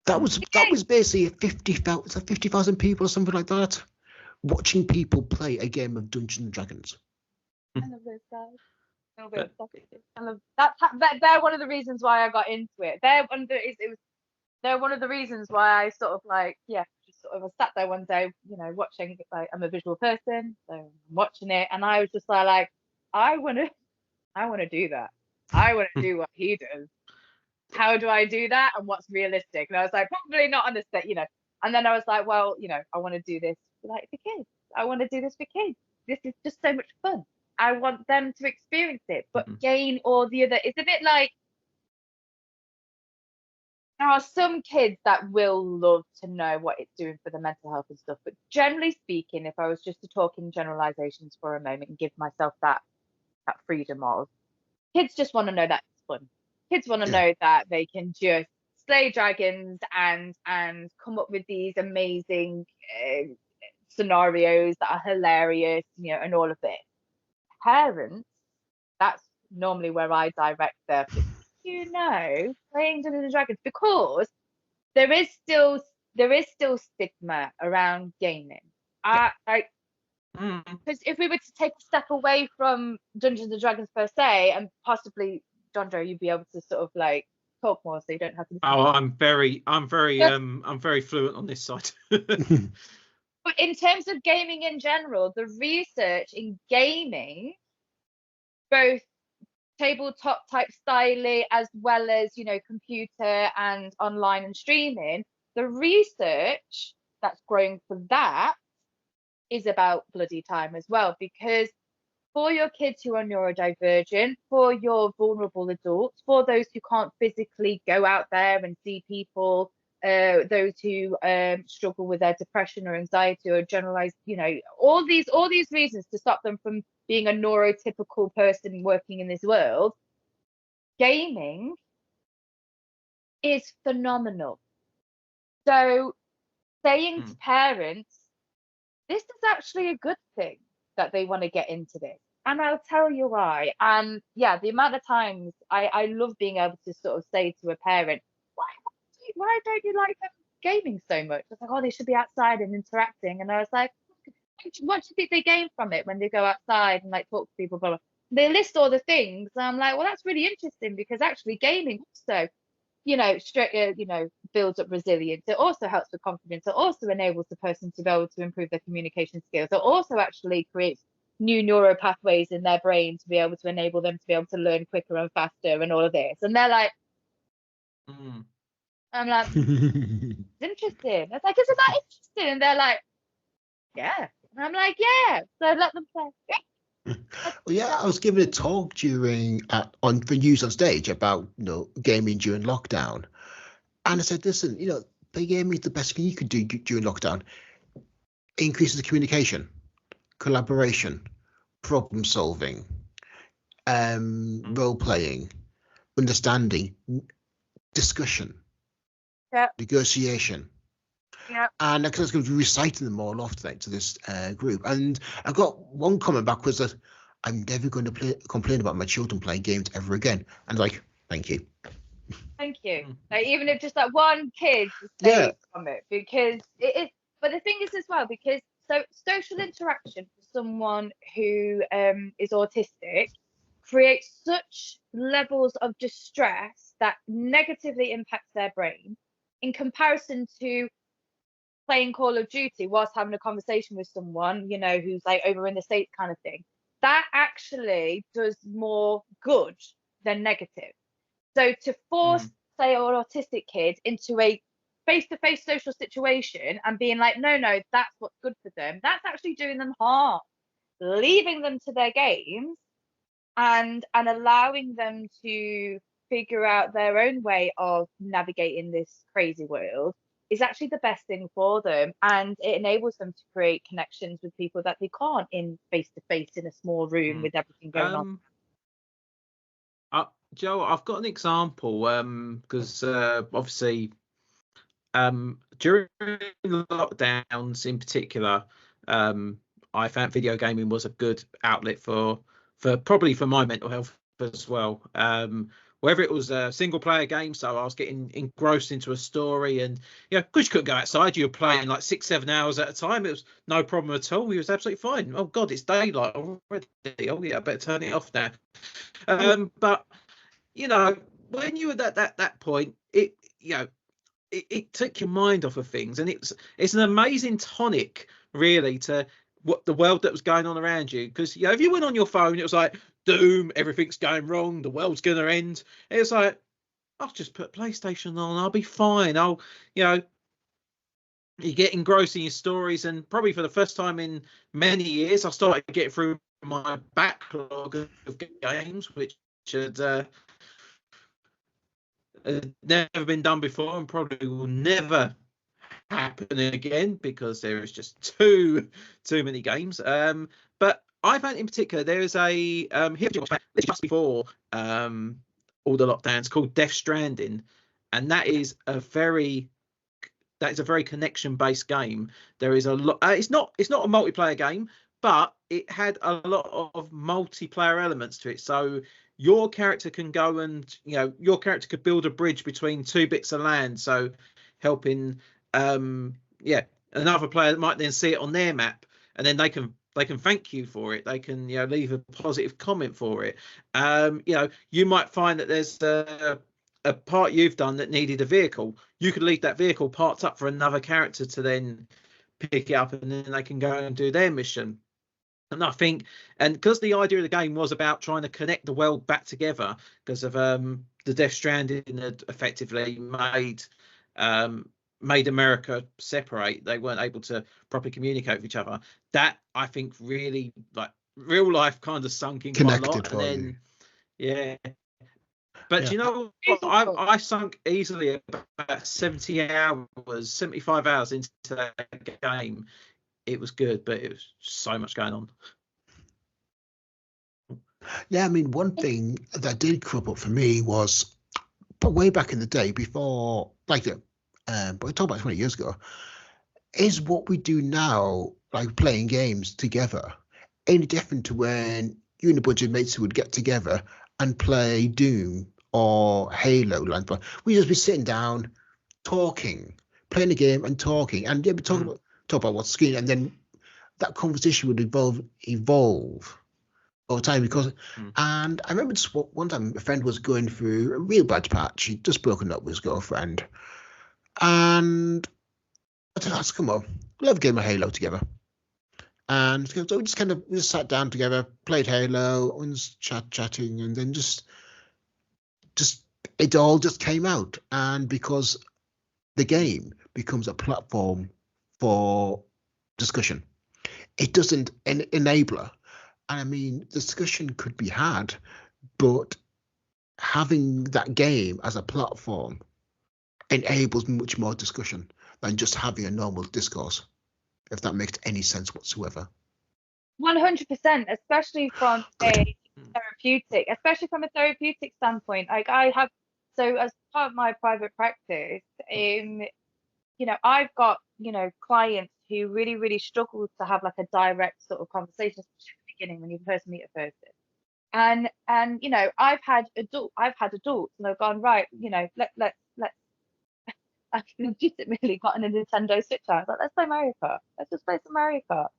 That was basically 50,000 people or something like that watching people play a game of Dungeons and Dragons. I love those guys. I love that. They're one of the reasons why I got into it. They're one of the reasons why I sort of just sort of sat there one day, watching. Like, I'm a visual person, so I'm watching it, and I was just like, I want to do that. I want to do what he does. How do I do that, and what's realistic? And I was like, probably not on the set, And then I was like, well, I want to do this for kids. I want to do this for kids. This is just so much fun. I want them to experience it, but gain all the other. It's a bit like there are some kids that will love to know what it's doing for their mental health and stuff. But generally speaking, if I was just to talk in generalizations for a moment and give myself that freedom of, kids just want to know that it's fun. Kids want to know that they can just slay dragons and come up with these amazing scenarios that are hilarious, and all of this. Parents, that's normally where I direct their, playing Dungeons and Dragons, because there is still stigma around gaming. Because if we were to take a step away from Dungeons and Dragons per se, and possibly Jon Jo, you'd be able to sort of talk more, so you don't have to. I'm very fluent on this side. But in terms of gaming in general, the research in gaming, both tabletop type style as well as computer and online and streaming, the research that's growing for that is about bloody time as well, because for your kids who are neurodivergent, for your vulnerable adults, for those who can't physically go out there and see people, those who struggle with their depression or anxiety or generalized, all these reasons to stop them from being a neurotypical person working in this world, gaming is phenomenal. So saying to parents, this is actually a good thing that they want to get into this. And I'll tell you why. And yeah, the amount of times I love being able to sort of say to a parent, why don't you like them gaming so much? It's like, oh, they should be outside and interacting. And I was like, what do you think they gain from it when they go outside and talk to people, blah, blah. They list all the things. And I'm like, well, that's really interesting, because actually gaming also, builds up resilience. It also helps with confidence. It also enables the person to be able to improve their communication skills. It also actually creates new neural pathways in their brain to be able to enable them to be able to learn quicker and faster and all of this. And they're like, I'm like, it's interesting. It's like, isn't that interesting? And they're like, yeah. And I'm like, yeah. So let them play. Well, yeah, I was giving a talk for News on Stage about gaming during lockdown, and I said, listen, play gaming is the best thing you could do during lockdown. It increases the communication, collaboration, problem solving, role playing, understanding, discussion, negotiation. Yeah. And I was going to be reciting them all off to this group, and I got one comment back was that I'm never going to complain about my children playing games ever again. And like, thank you. Thank you. Even if just one kid stays from it, because it is. But the thing is as well, because social interaction for someone who is autistic creates such levels of distress that negatively impacts their brain, in comparison to playing Call of Duty whilst having a conversation with someone, who's over in the States kind of thing. That actually does more good than negative. So to force, say, an autistic kid into a face-to-face social situation and being like, no, that's what's good for them, that's actually doing them harm. Leaving them to their games and allowing them to figure out their own way of navigating this crazy world is actually the best thing for them, and it enables them to create connections with people that they can't in face-to-face in a small room with everything going on. Joe, I've got an example, because obviously During the lockdowns in particular, I found video gaming was a good outlet for probably for my mental health as well. Whether it was a single player game, so I was getting engrossed into a story, and because you couldn't go outside, you were playing like 6-7 hours at a time. It was no problem at all. It was absolutely fine. Oh God, it's daylight already. Oh yeah, I better turn it off now. But when you were at that point, it took your mind off of things, and it's an amazing tonic really to what the world that was going on around you. Because if you went on your phone, it was like doom, everything's going wrong, the world's gonna end. It's like, I'll just put PlayStation on, I'll be fine. You get engrossed in your stories, and probably for the first time in many years, I started to get through my backlog of games, which had never been done before, and probably will never happen again, because there is just too many games. But I found in particular there is a here just before all the lockdowns, called Death Stranding, and that is a very connection based game. There is a lot. It's not a multiplayer game, but it had a lot of multiplayer elements to it. So your character can go and your character could build a bridge between two bits of land. So helping another player might then see it on their map, and then they can thank you for it. They can leave a positive comment for it. You might find that there's a part you've done that needed a vehicle. You could leave that vehicle parked up for another character to then pick it up, and then they can go and do their mission. And I think, and because the idea of the game was about trying to connect the world back together, because of the Death Stranding had effectively made America separate. They weren't able to properly communicate with each other. That, I think, really, like, real life kind of sunk in quite a lot. And then but do you know what? I sunk easily about 75 hours into that game. It was good, but it was so much going on. Yeah, I mean, one thing that did crop up for me was, but way back in the day, before, but we're talking about 20 years ago, is what we do now, like playing games together, any different to when you and a bunch of mates would get together and play Doom or Halo? We'd just be sitting down, talking, playing a game and talking, and we talk about what's screen, and then that conversation would evolve over time. And I remember just one time a friend was going through a real bad patch. He'd just broken up with his girlfriend, and I said, "Let's come on, we'll have a game of Halo together." And so we just sat down together, played Halo, and was chatting, and then just it all just came out. And because the game becomes a platform for discussion, it doesn't enabler. And I mean, discussion could be had, but having that game as a platform enables much more discussion than just having a normal discourse, if that makes any sense whatsoever. 100%, especially from a therapeutic standpoint. Like, I have, so as part of my private practice, I've got, clients who really, really struggle to have like a direct sort of conversation, especially at the beginning when you first meet a person. And I've had adults, and I've gone, right, let's I've legitimately gotten a Nintendo Switch out. I was like, let's play Mario Kart. Let's just play some Mario Kart.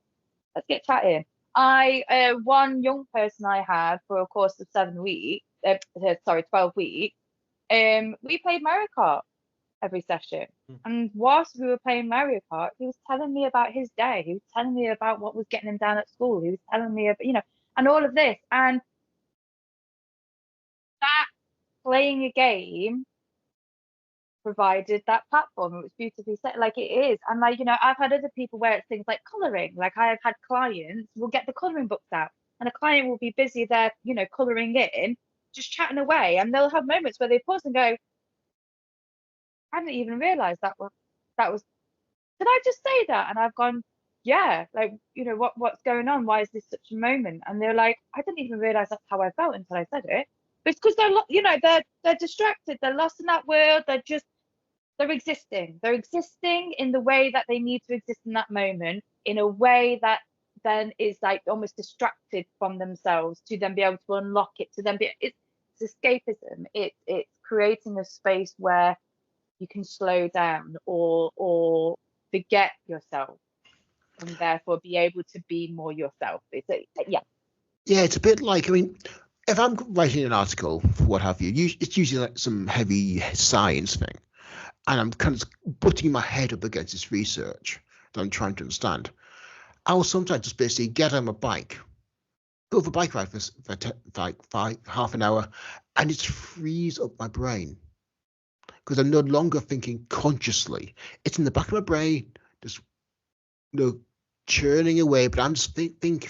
Let's get chatting. One young person I had for a course of 12 weeks, we played Mario Kart every session. And whilst we were playing Mario Kart, he was telling me about his day. He was telling me about what was getting him down at school. He was telling me about, and all of this. And that playing a game provided that platform. It was beautifully set, like it is. And like, I've had other people where it's things like colouring. Like, I have had clients will get the colouring books out, and a client will be busy there, colouring in, just chatting away, and they'll have moments where they pause and go, I didn't even realise that was did I just say that? And I've gone, yeah, like, what's going on? Why is this such a moment? And they're like, I didn't even realise that's how I felt until I said it. But it's because they're distracted, they're lost in that world, they're they're existing. They're existing in the way that they need to exist in that moment, in a way that then is like almost distracted from themselves to then be able to unlock it, to then be it's escapism. It's creating a space where you can slow down or forget yourself and therefore be able to be more yourself. Yeah. Yeah, it's a bit like, I mean, if I'm writing an article, what have you, it's usually like some heavy science thing. And I'm kind of putting my head up against this research that I'm trying to understand. I will sometimes just basically get on my bike, go for a bike ride for like half an hour, and it frees up my brain because I'm no longer thinking consciously. It's in the back of my brain, just churning away, but I'm just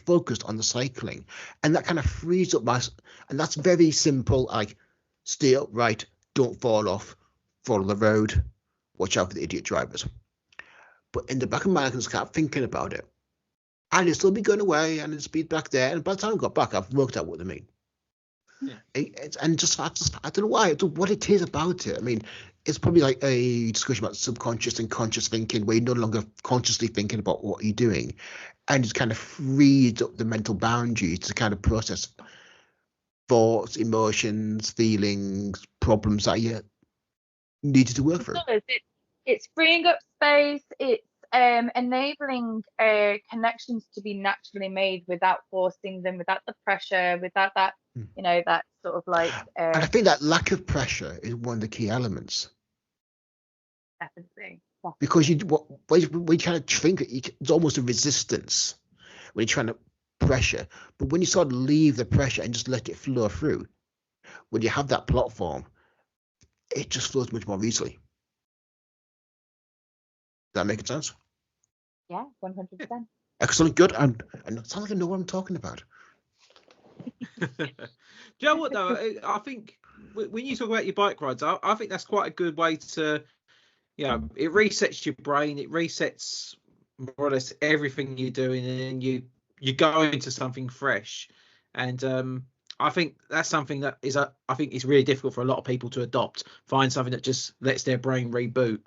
focused on the cycling, and that kind of frees up my. And that's very simple. Like, stay upright, don't fall off, follow the road, watch out for the idiot drivers. But in the back of my mind, I can just keep thinking about it, and it'll still be going away, and it'll be back there. And by the time I got back, I've worked out what they mean. Yeah. And just I don't know why. I don't know what it is about it. I mean, it's probably like a discussion about subconscious and conscious thinking, where you're no longer consciously thinking about what you're doing, and it's kind of freed up the mental boundaries to kind of process thoughts, emotions, feelings, problems that you needed to work through. It's freeing up space. It's enabling connections to be naturally made without forcing them, without the pressure, without that, that sort of like. And I think that lack of pressure is one of the key elements. Definitely. Because when you kind of think it's almost a resistance when you're trying to pressure, but when you sort of leave the pressure and just let it flow through, when you have that platform, it just flows much more easily. Does that make sense? Yeah, 100%. Excellent, good, and it sounds like I know what I'm talking about. Do you know what though? I think when you talk about your bike rides, I think that's quite a good way to, it resets your brain, it resets more or less everything you're doing, and you go into something fresh. And I think that's something that I think is really difficult for a lot of people to adopt. Find something that just lets their brain reboot.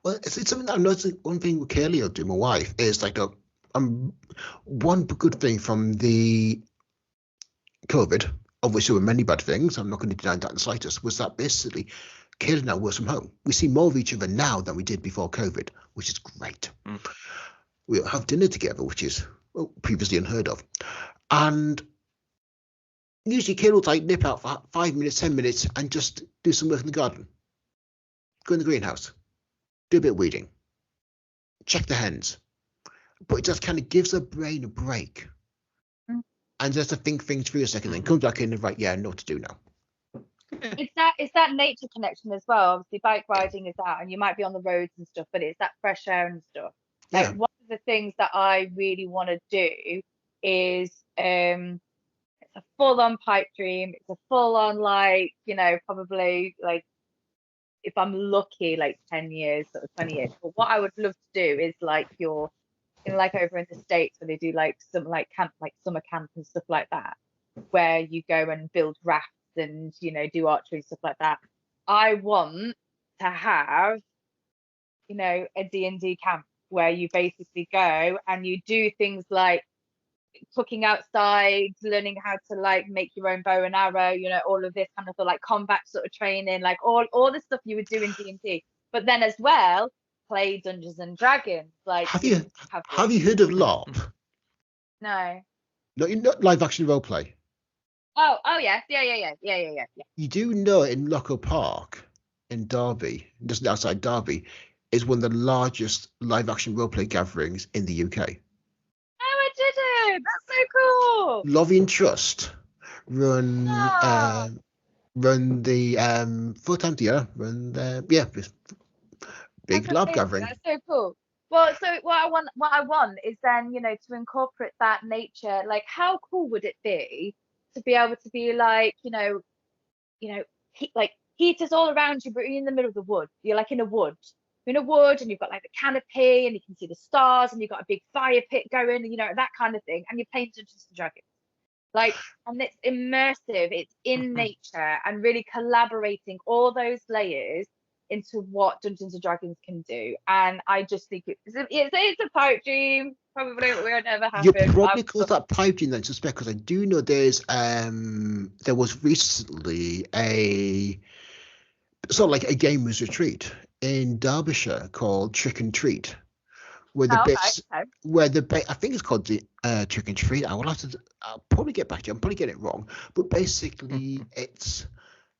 Well, it's something that I noticed. One thing with Kaylee will do, my wife, is like one good thing from the COVID, obviously there were many bad things, I'm not going to deny that in the slightest, was that basically Kaylee now works from home. We see more of each other now than we did before COVID, which is great. We'll have dinner together, which is previously unheard of. And usually Kaylee will like nip out for 5 minutes, 10 minutes and just do some work in the garden. Go in the greenhouse, do a bit of weeding, check the hens. But it just kind of gives her brain a break. And just to think things through a second, then comes back in and right, yeah, I know what to do now. It's that nature connection as well. Obviously, bike riding is that, and you might be on the roads and stuff, but it's that fresh air and stuff. Like, one of the things that I really want to do is it's a full-on pipe dream. It's a full-on, like, probably like, if I'm lucky, like 10 years, sort of 20 years. But what I would love to do is like like over in the States where they do like some like camp, like summer camp and stuff like that, where you go and build rafts and do archery and stuff like that. I want to have a D&D camp where you basically go and you do things like cooking outside, learning how to like make your own bow and arrow, all of this kind of like combat sort of training, like all the stuff you would do in D&D, but then as well play Dungeons and Dragons. Like, have you heard of LARP? No. No, you're not live action role play. Oh yes, yeah. You do know in Locker Park in Derby, just outside Derby, is one of the largest live action role play gatherings in the UK. Oh, I didn't. That's so cool. Lothian Trust run the 4 times a year, this big LARP gathering. That's so cool. Well, so what I want is then, to incorporate that nature. Like, how cool would it be to be able to be like, like heaters all around you, but you're in the middle of the wood. You're like in a wood. You're in a wood, and you've got like the canopy, and you can see the stars, and you've got a big fire pit going, and that kind of thing. And you're playing Dungeons and Dragons. Like, and it's immersive. It's in nature, and really collaborating all those layers into what Dungeons and Dragons can do. And I just think it's a pipe dream. Probably won't ever You happen. probably call that pipe dream then, suspect, because I do know there was recently a sort of like a gamers retreat in Derbyshire called Trick and Treat, where the Oh, bits okay. where I think it's called the Trick and Treat. I'll probably get back to you. I'm probably getting it wrong, but basically it's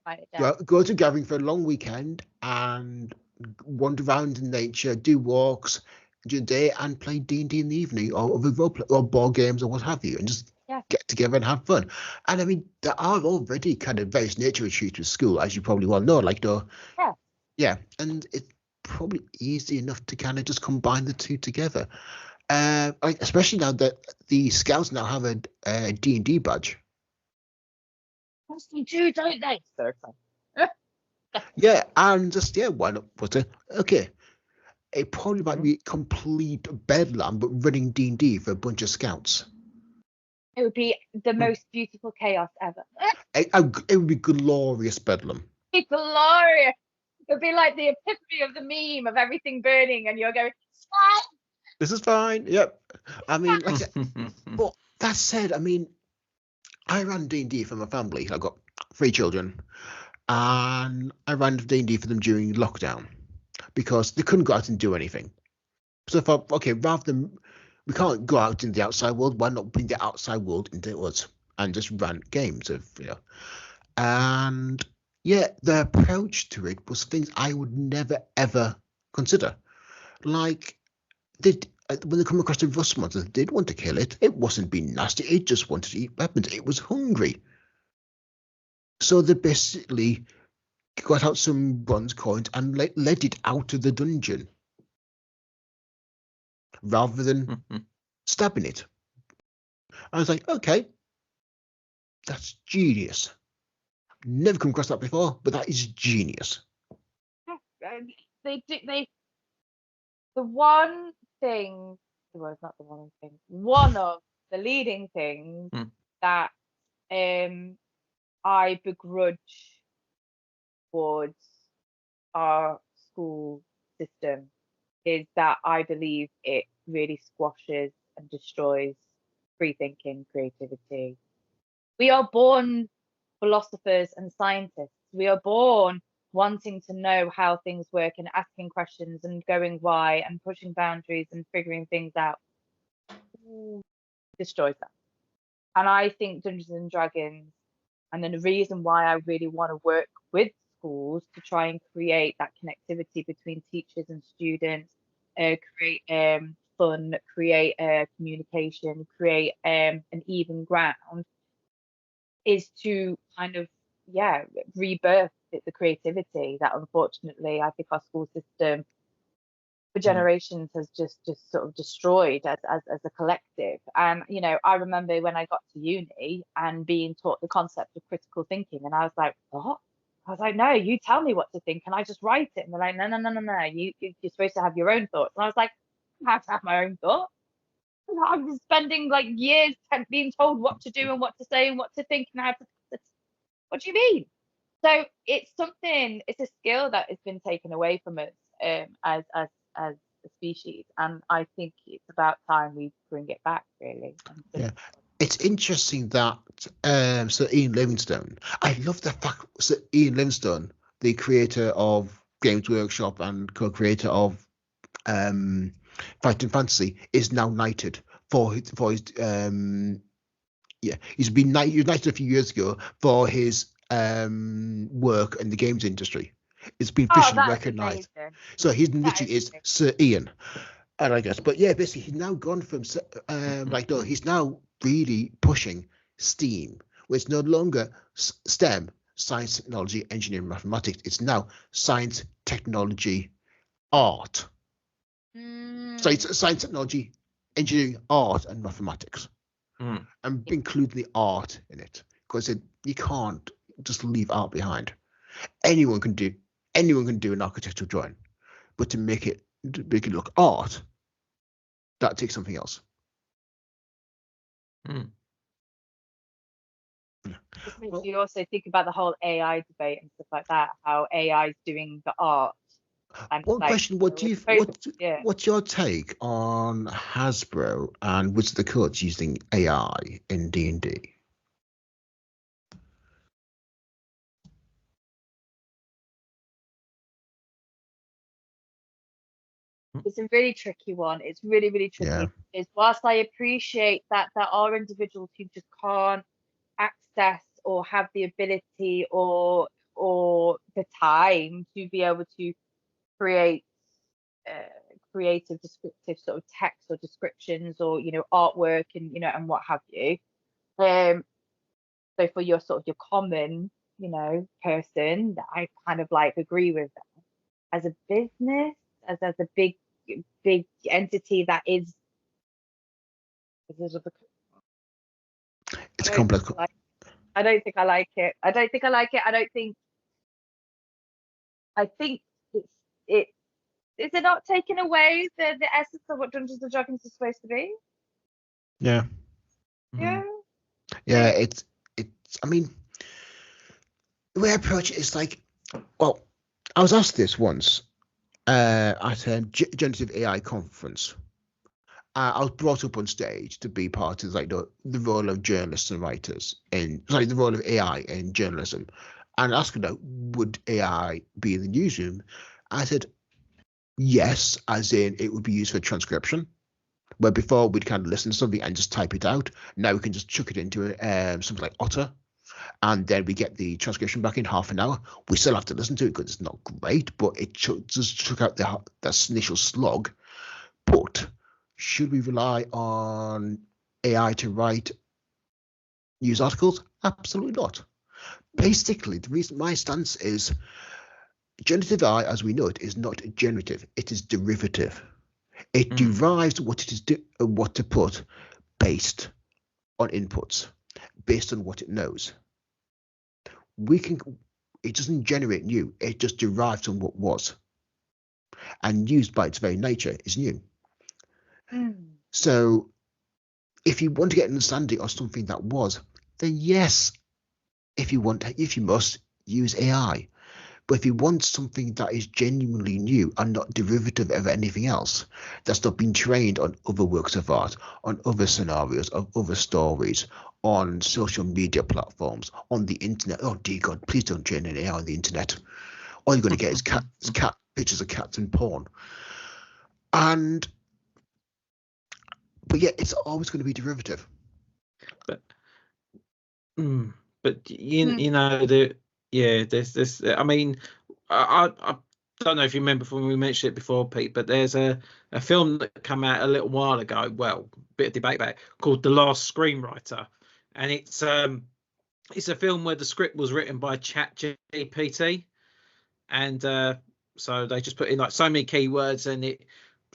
Write it down. go to gathering for a long weekend and wander around in nature, do walks during the day, and play D&D in the evening, or role play, or board games, or what have you, and just Yeah. get together and have fun. And I mean, there are already kind of various nature retreats with school, as you probably well know, like yeah, and it's probably easy enough to kind of just combine the two together. Like especially now that the scouts now have a D&D badge. Yes, they do, don't they? So fun. Yeah, and just why not put it? Okay, it probably might be complete bedlam, but running D&D for a bunch of scouts. It would be the most beautiful chaos ever. It would be glorious bedlam. It's glorious. It would be like the epiphany of the meme of everything burning, and you're going, "Stop!" This is fine. Yep. I mean, like, but that said, I mean, I ran D&D for my family. I got 3 children, and I ran D&D for them during lockdown because they couldn't go out and do anything. So I thought, okay, rather than we can't go out in the outside world, why not bring the outside world into us and just run games of And yeah, the approach to it was things I would never ever consider. Like when they come across the rust monster, they did want to kill it. It wasn't being nasty. It just wanted to eat weapons. It was hungry. So they basically got out some bronze coins and led it out of the dungeon rather than stabbing it. I was like, okay, that's genius. Never come across that before, but that is genius. They do. The one thing. Well, it's not the one thing. One of the leading things that I begrudge towards our school system is that I believe it really squashes and destroys free thinking, creativity. We are born philosophers and scientists. We are born wanting to know how things work and asking questions and going why and pushing boundaries and figuring things out. Destroys that. And I think Dungeons and Dragons, and then the reason why I really want to work with schools to try and create that connectivity between teachers and students, create fun, create communication, create an even ground, is to kind of rebirth the creativity that unfortunately I think our school system for generations has just sort of destroyed as a collective. And I remember when I got to uni and being taught the concept of critical thinking, and I was like, what? I was like, no, you tell me what to think and I just write it. And they're like, no, you're supposed to have your own thoughts. And I was like, I have to have my own thoughts. I was spending like years being told what to do and what to say and what to think and how to. What do you mean? So it's a skill that has been taken away from us as a species, and I think it's about time we bring it back, really. Yeah. It's interesting that Sir Ian Livingstone, I love the fact Sir Ian Livingstone, the creator of Games Workshop and co-creator of Fighting Fantasy, is now knighted for his he was knighted a few years ago for his work in the games industry. It's been officially recognised. So he's literally is Sir Ian. And I guess, but yeah, basically he's now gone from he's now really pushing STEAM, where it's no longer STEM, science, technology, engineering, mathematics. It's now science, technology, art. So it's science, technology, engineering, art, and mathematics, and including the art in it, because you can't just leave art behind. Anyone can do an architectural drawing, but to make it look art, that takes something else. This makes Well, you also think about the whole AI debate and stuff like that, how AI is doing the art. And it's one like, question: What do we're you supposed, yeah. what's your take on Hasbro and Wizards of the Coast using AI in D&D? It's a really tricky one. It's really, really Yeah. tricky. Is whilst I appreciate that there are individuals who just can't access or have the ability or the time to be able to create creative descriptive sort of text or descriptions or artwork and and what have you. So for your sort of your common person, I kind of like agree with that. As a business, as a big entity that is, I It's don't think complex. I like I don't think I like it. I don't think I like it. I think it is it not taking away the essence of what Dungeons and Dragons is supposed to be? Yeah. Yeah. Yeah. It's. I mean, the way I approach it is like, well, I was asked this once at a generative AI conference. I was brought up on stage to be part of like the role of journalists and writers in sorry the role of AI in journalism, and asked about would AI be in the newsroom. I said yes, as in it would be used for transcription. Where before we'd kind of listen to something and just type it out. Now we can just chuck it into something like Otter, and then we get the transcription back in half an hour. We still have to listen to it because it's not great, but it just took out the initial slog. But should we rely on AI to write news articles? Absolutely not. Basically, the reason my stance is generative AI, as we know it, is not generative. It is derivative. It derives what it is what to put based on inputs, based on what it knows. It doesn't generate new. It just derives from what was, and news by its very nature is new. So if you want to get an understanding of something that was, then yes, if you must, use AI. But if you want something that is genuinely new and not derivative of anything else, that's not been trained on other works of art, on other scenarios, of other stories, on social media platforms, on the internet. Oh dear God, please don't train an AI on the internet. All you're going to get is pictures of cats and porn. But yeah, it's always going to be derivative. But you know there's this. I mean, I don't know if you remember when we mentioned it before, Pete, but there's a film that came out a little while ago. Well, bit of debate about it, called The Last Screenwriter, and it's a film where the script was written by ChatGPT, and so they just put in like so many keywords, and it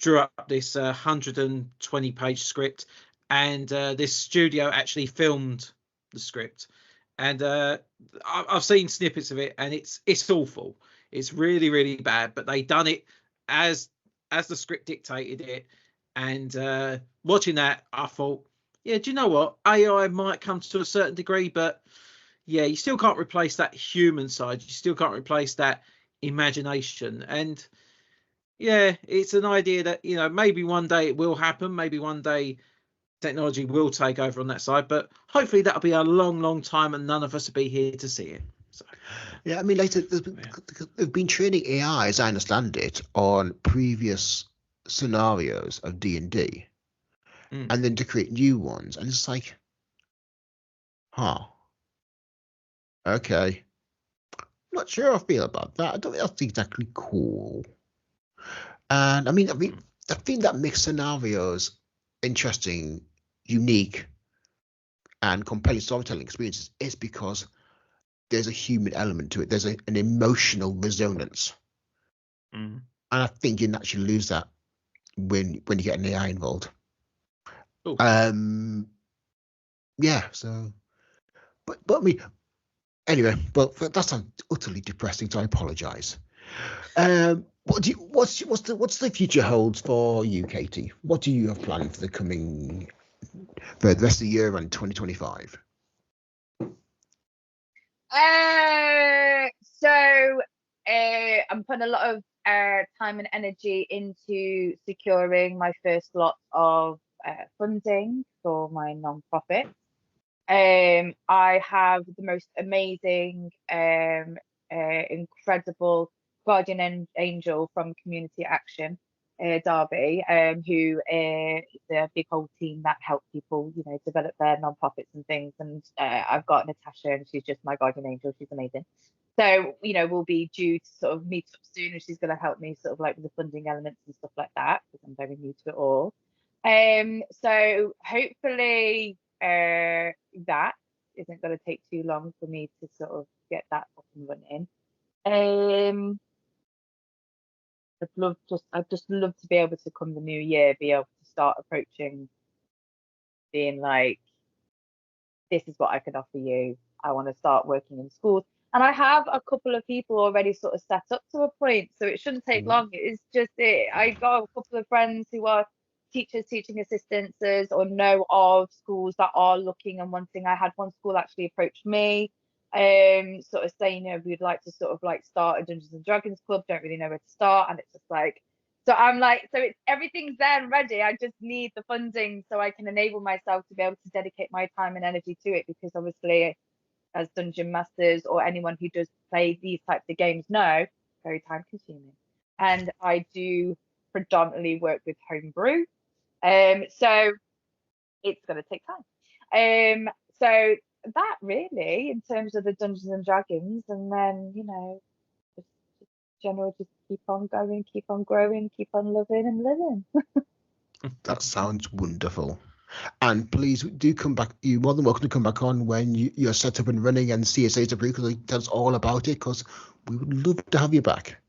drew up this 120-page script, and this studio actually filmed the script, and I've seen snippets of it, and it's awful. It's really, really bad, but they done it as the script dictated it, and watching that, I thought, yeah, do you know what? AI might come to a certain degree, but yeah, you still can't replace that human side. You still can't replace that imagination. And yeah, it's an idea that, maybe one day it will happen. Maybe one day technology will take over on that side. But hopefully that'll be a long, long time and none of us will be here to see it. So, yeah, I mean, later they've been training AI, as I understand it, on previous scenarios of D&D, and then to create new ones. And it's like, okay. Not sure how I feel about that. I don't think that's exactly cool. And I mean, I think that makes scenarios interesting, unique, and compelling storytelling experiences is because there's a human element to it. There's an emotional resonance, and I think you naturally lose that when you get an AI involved. Yeah. So, but I mean, anyway, but that sounds utterly depressing. So I apologise. What's the future holds for you, Katie? What do you have planned for the rest of the year and 2025? I'm putting a lot of time and energy into securing my first lot of funding for my non-profit. I have the most amazing, incredible guardian angel from Community Action, Derby, who is a big whole team that help people, develop their non-profits and things. And I've got Natasha, and she's just my guardian angel. She's amazing. So, we'll be due to sort of meet up soon, and she's going to help me sort of like with the funding elements and stuff like that, because I'm very new to it all. So hopefully that isn't going to take too long for me to sort of get that up and running. I'd just love to be able to come the new year, be able to start approaching, being like, this is what I can offer you. I want to start working in schools. And I have a couple of people already sort of set up to a point, so it shouldn't take long. It's just I got a couple of friends who are teachers, teaching assistants, or know of schools that are looking and wanting. I had one school actually approach me, sort of saying, we'd like to sort of like start a Dungeons and Dragons club, don't really know where to start. And it's just like, so I'm like, so it's everything's there and ready. I just need the funding so I can enable myself to be able to dedicate my time and energy to it, because obviously, as dungeon masters or anyone who does play these types of games know, very time consuming. And I do predominantly work with homebrew. So it's going to take time. So that really, in terms of the Dungeons and Dragons, and then, just general, just keep on going, keep on growing, keep on loving and living. That sounds wonderful. And please do come back. You're more than welcome to come back on when you're set up and running and CSA is approved, because tell us all about it, because we would love to have you back.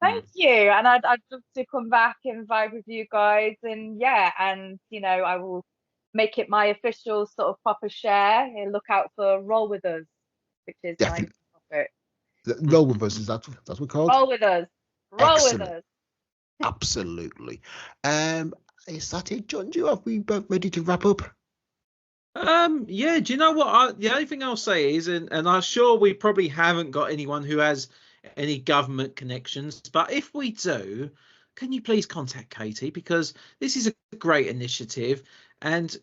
Thank you. And I'd love to come back and vibe with you guys. And I will make it my official sort of proper share. And look out for Roll With Us, which is Definitely. my profit. Roll With Us, is that's what it's called? Roll With Us. Roll With Us. Absolutely. Is that it, Jon Jo? Are we both ready to wrap up? Yeah, do you know what? The only thing I'll say is, and I'm sure we probably haven't got anyone who has any government connections, but if we do, can you please contact Katie, because this is a great initiative, and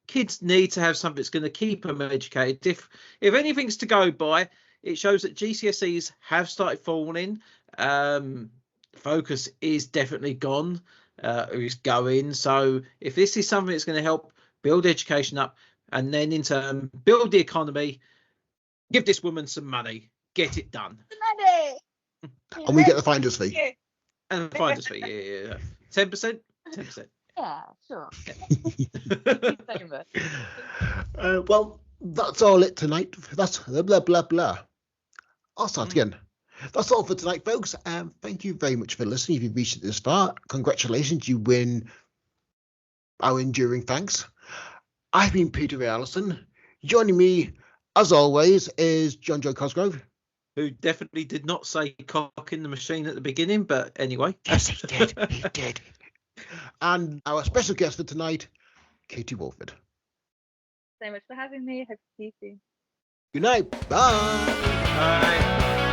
kids need to have something that's going to keep them educated. If anything's to go by, it shows that GCSEs have started falling. Focus is definitely gone, is going. So if this is something that's going to help build education up, and then in turn build the economy, give this woman some money, get it done. Money. And we get the finder's fee. And the finder's fee, yeah. 10%? 10%. Yeah, sure. Well, that's all it tonight. That's blah, blah, blah. I'll start again. That's all for tonight, folks. Thank you very much for listening. If you've reached it this far, congratulations. You win our enduring thanks. I've been Peter Allison. Joining me, as always, is Jon Jo Cosgrove. Who definitely did not say cock in the machine at the beginning, but anyway. Yes, he did. He did. And our special guest for tonight, Katie Walford. So much for having me. Hope to see you soon. Good night. Bye. Bye.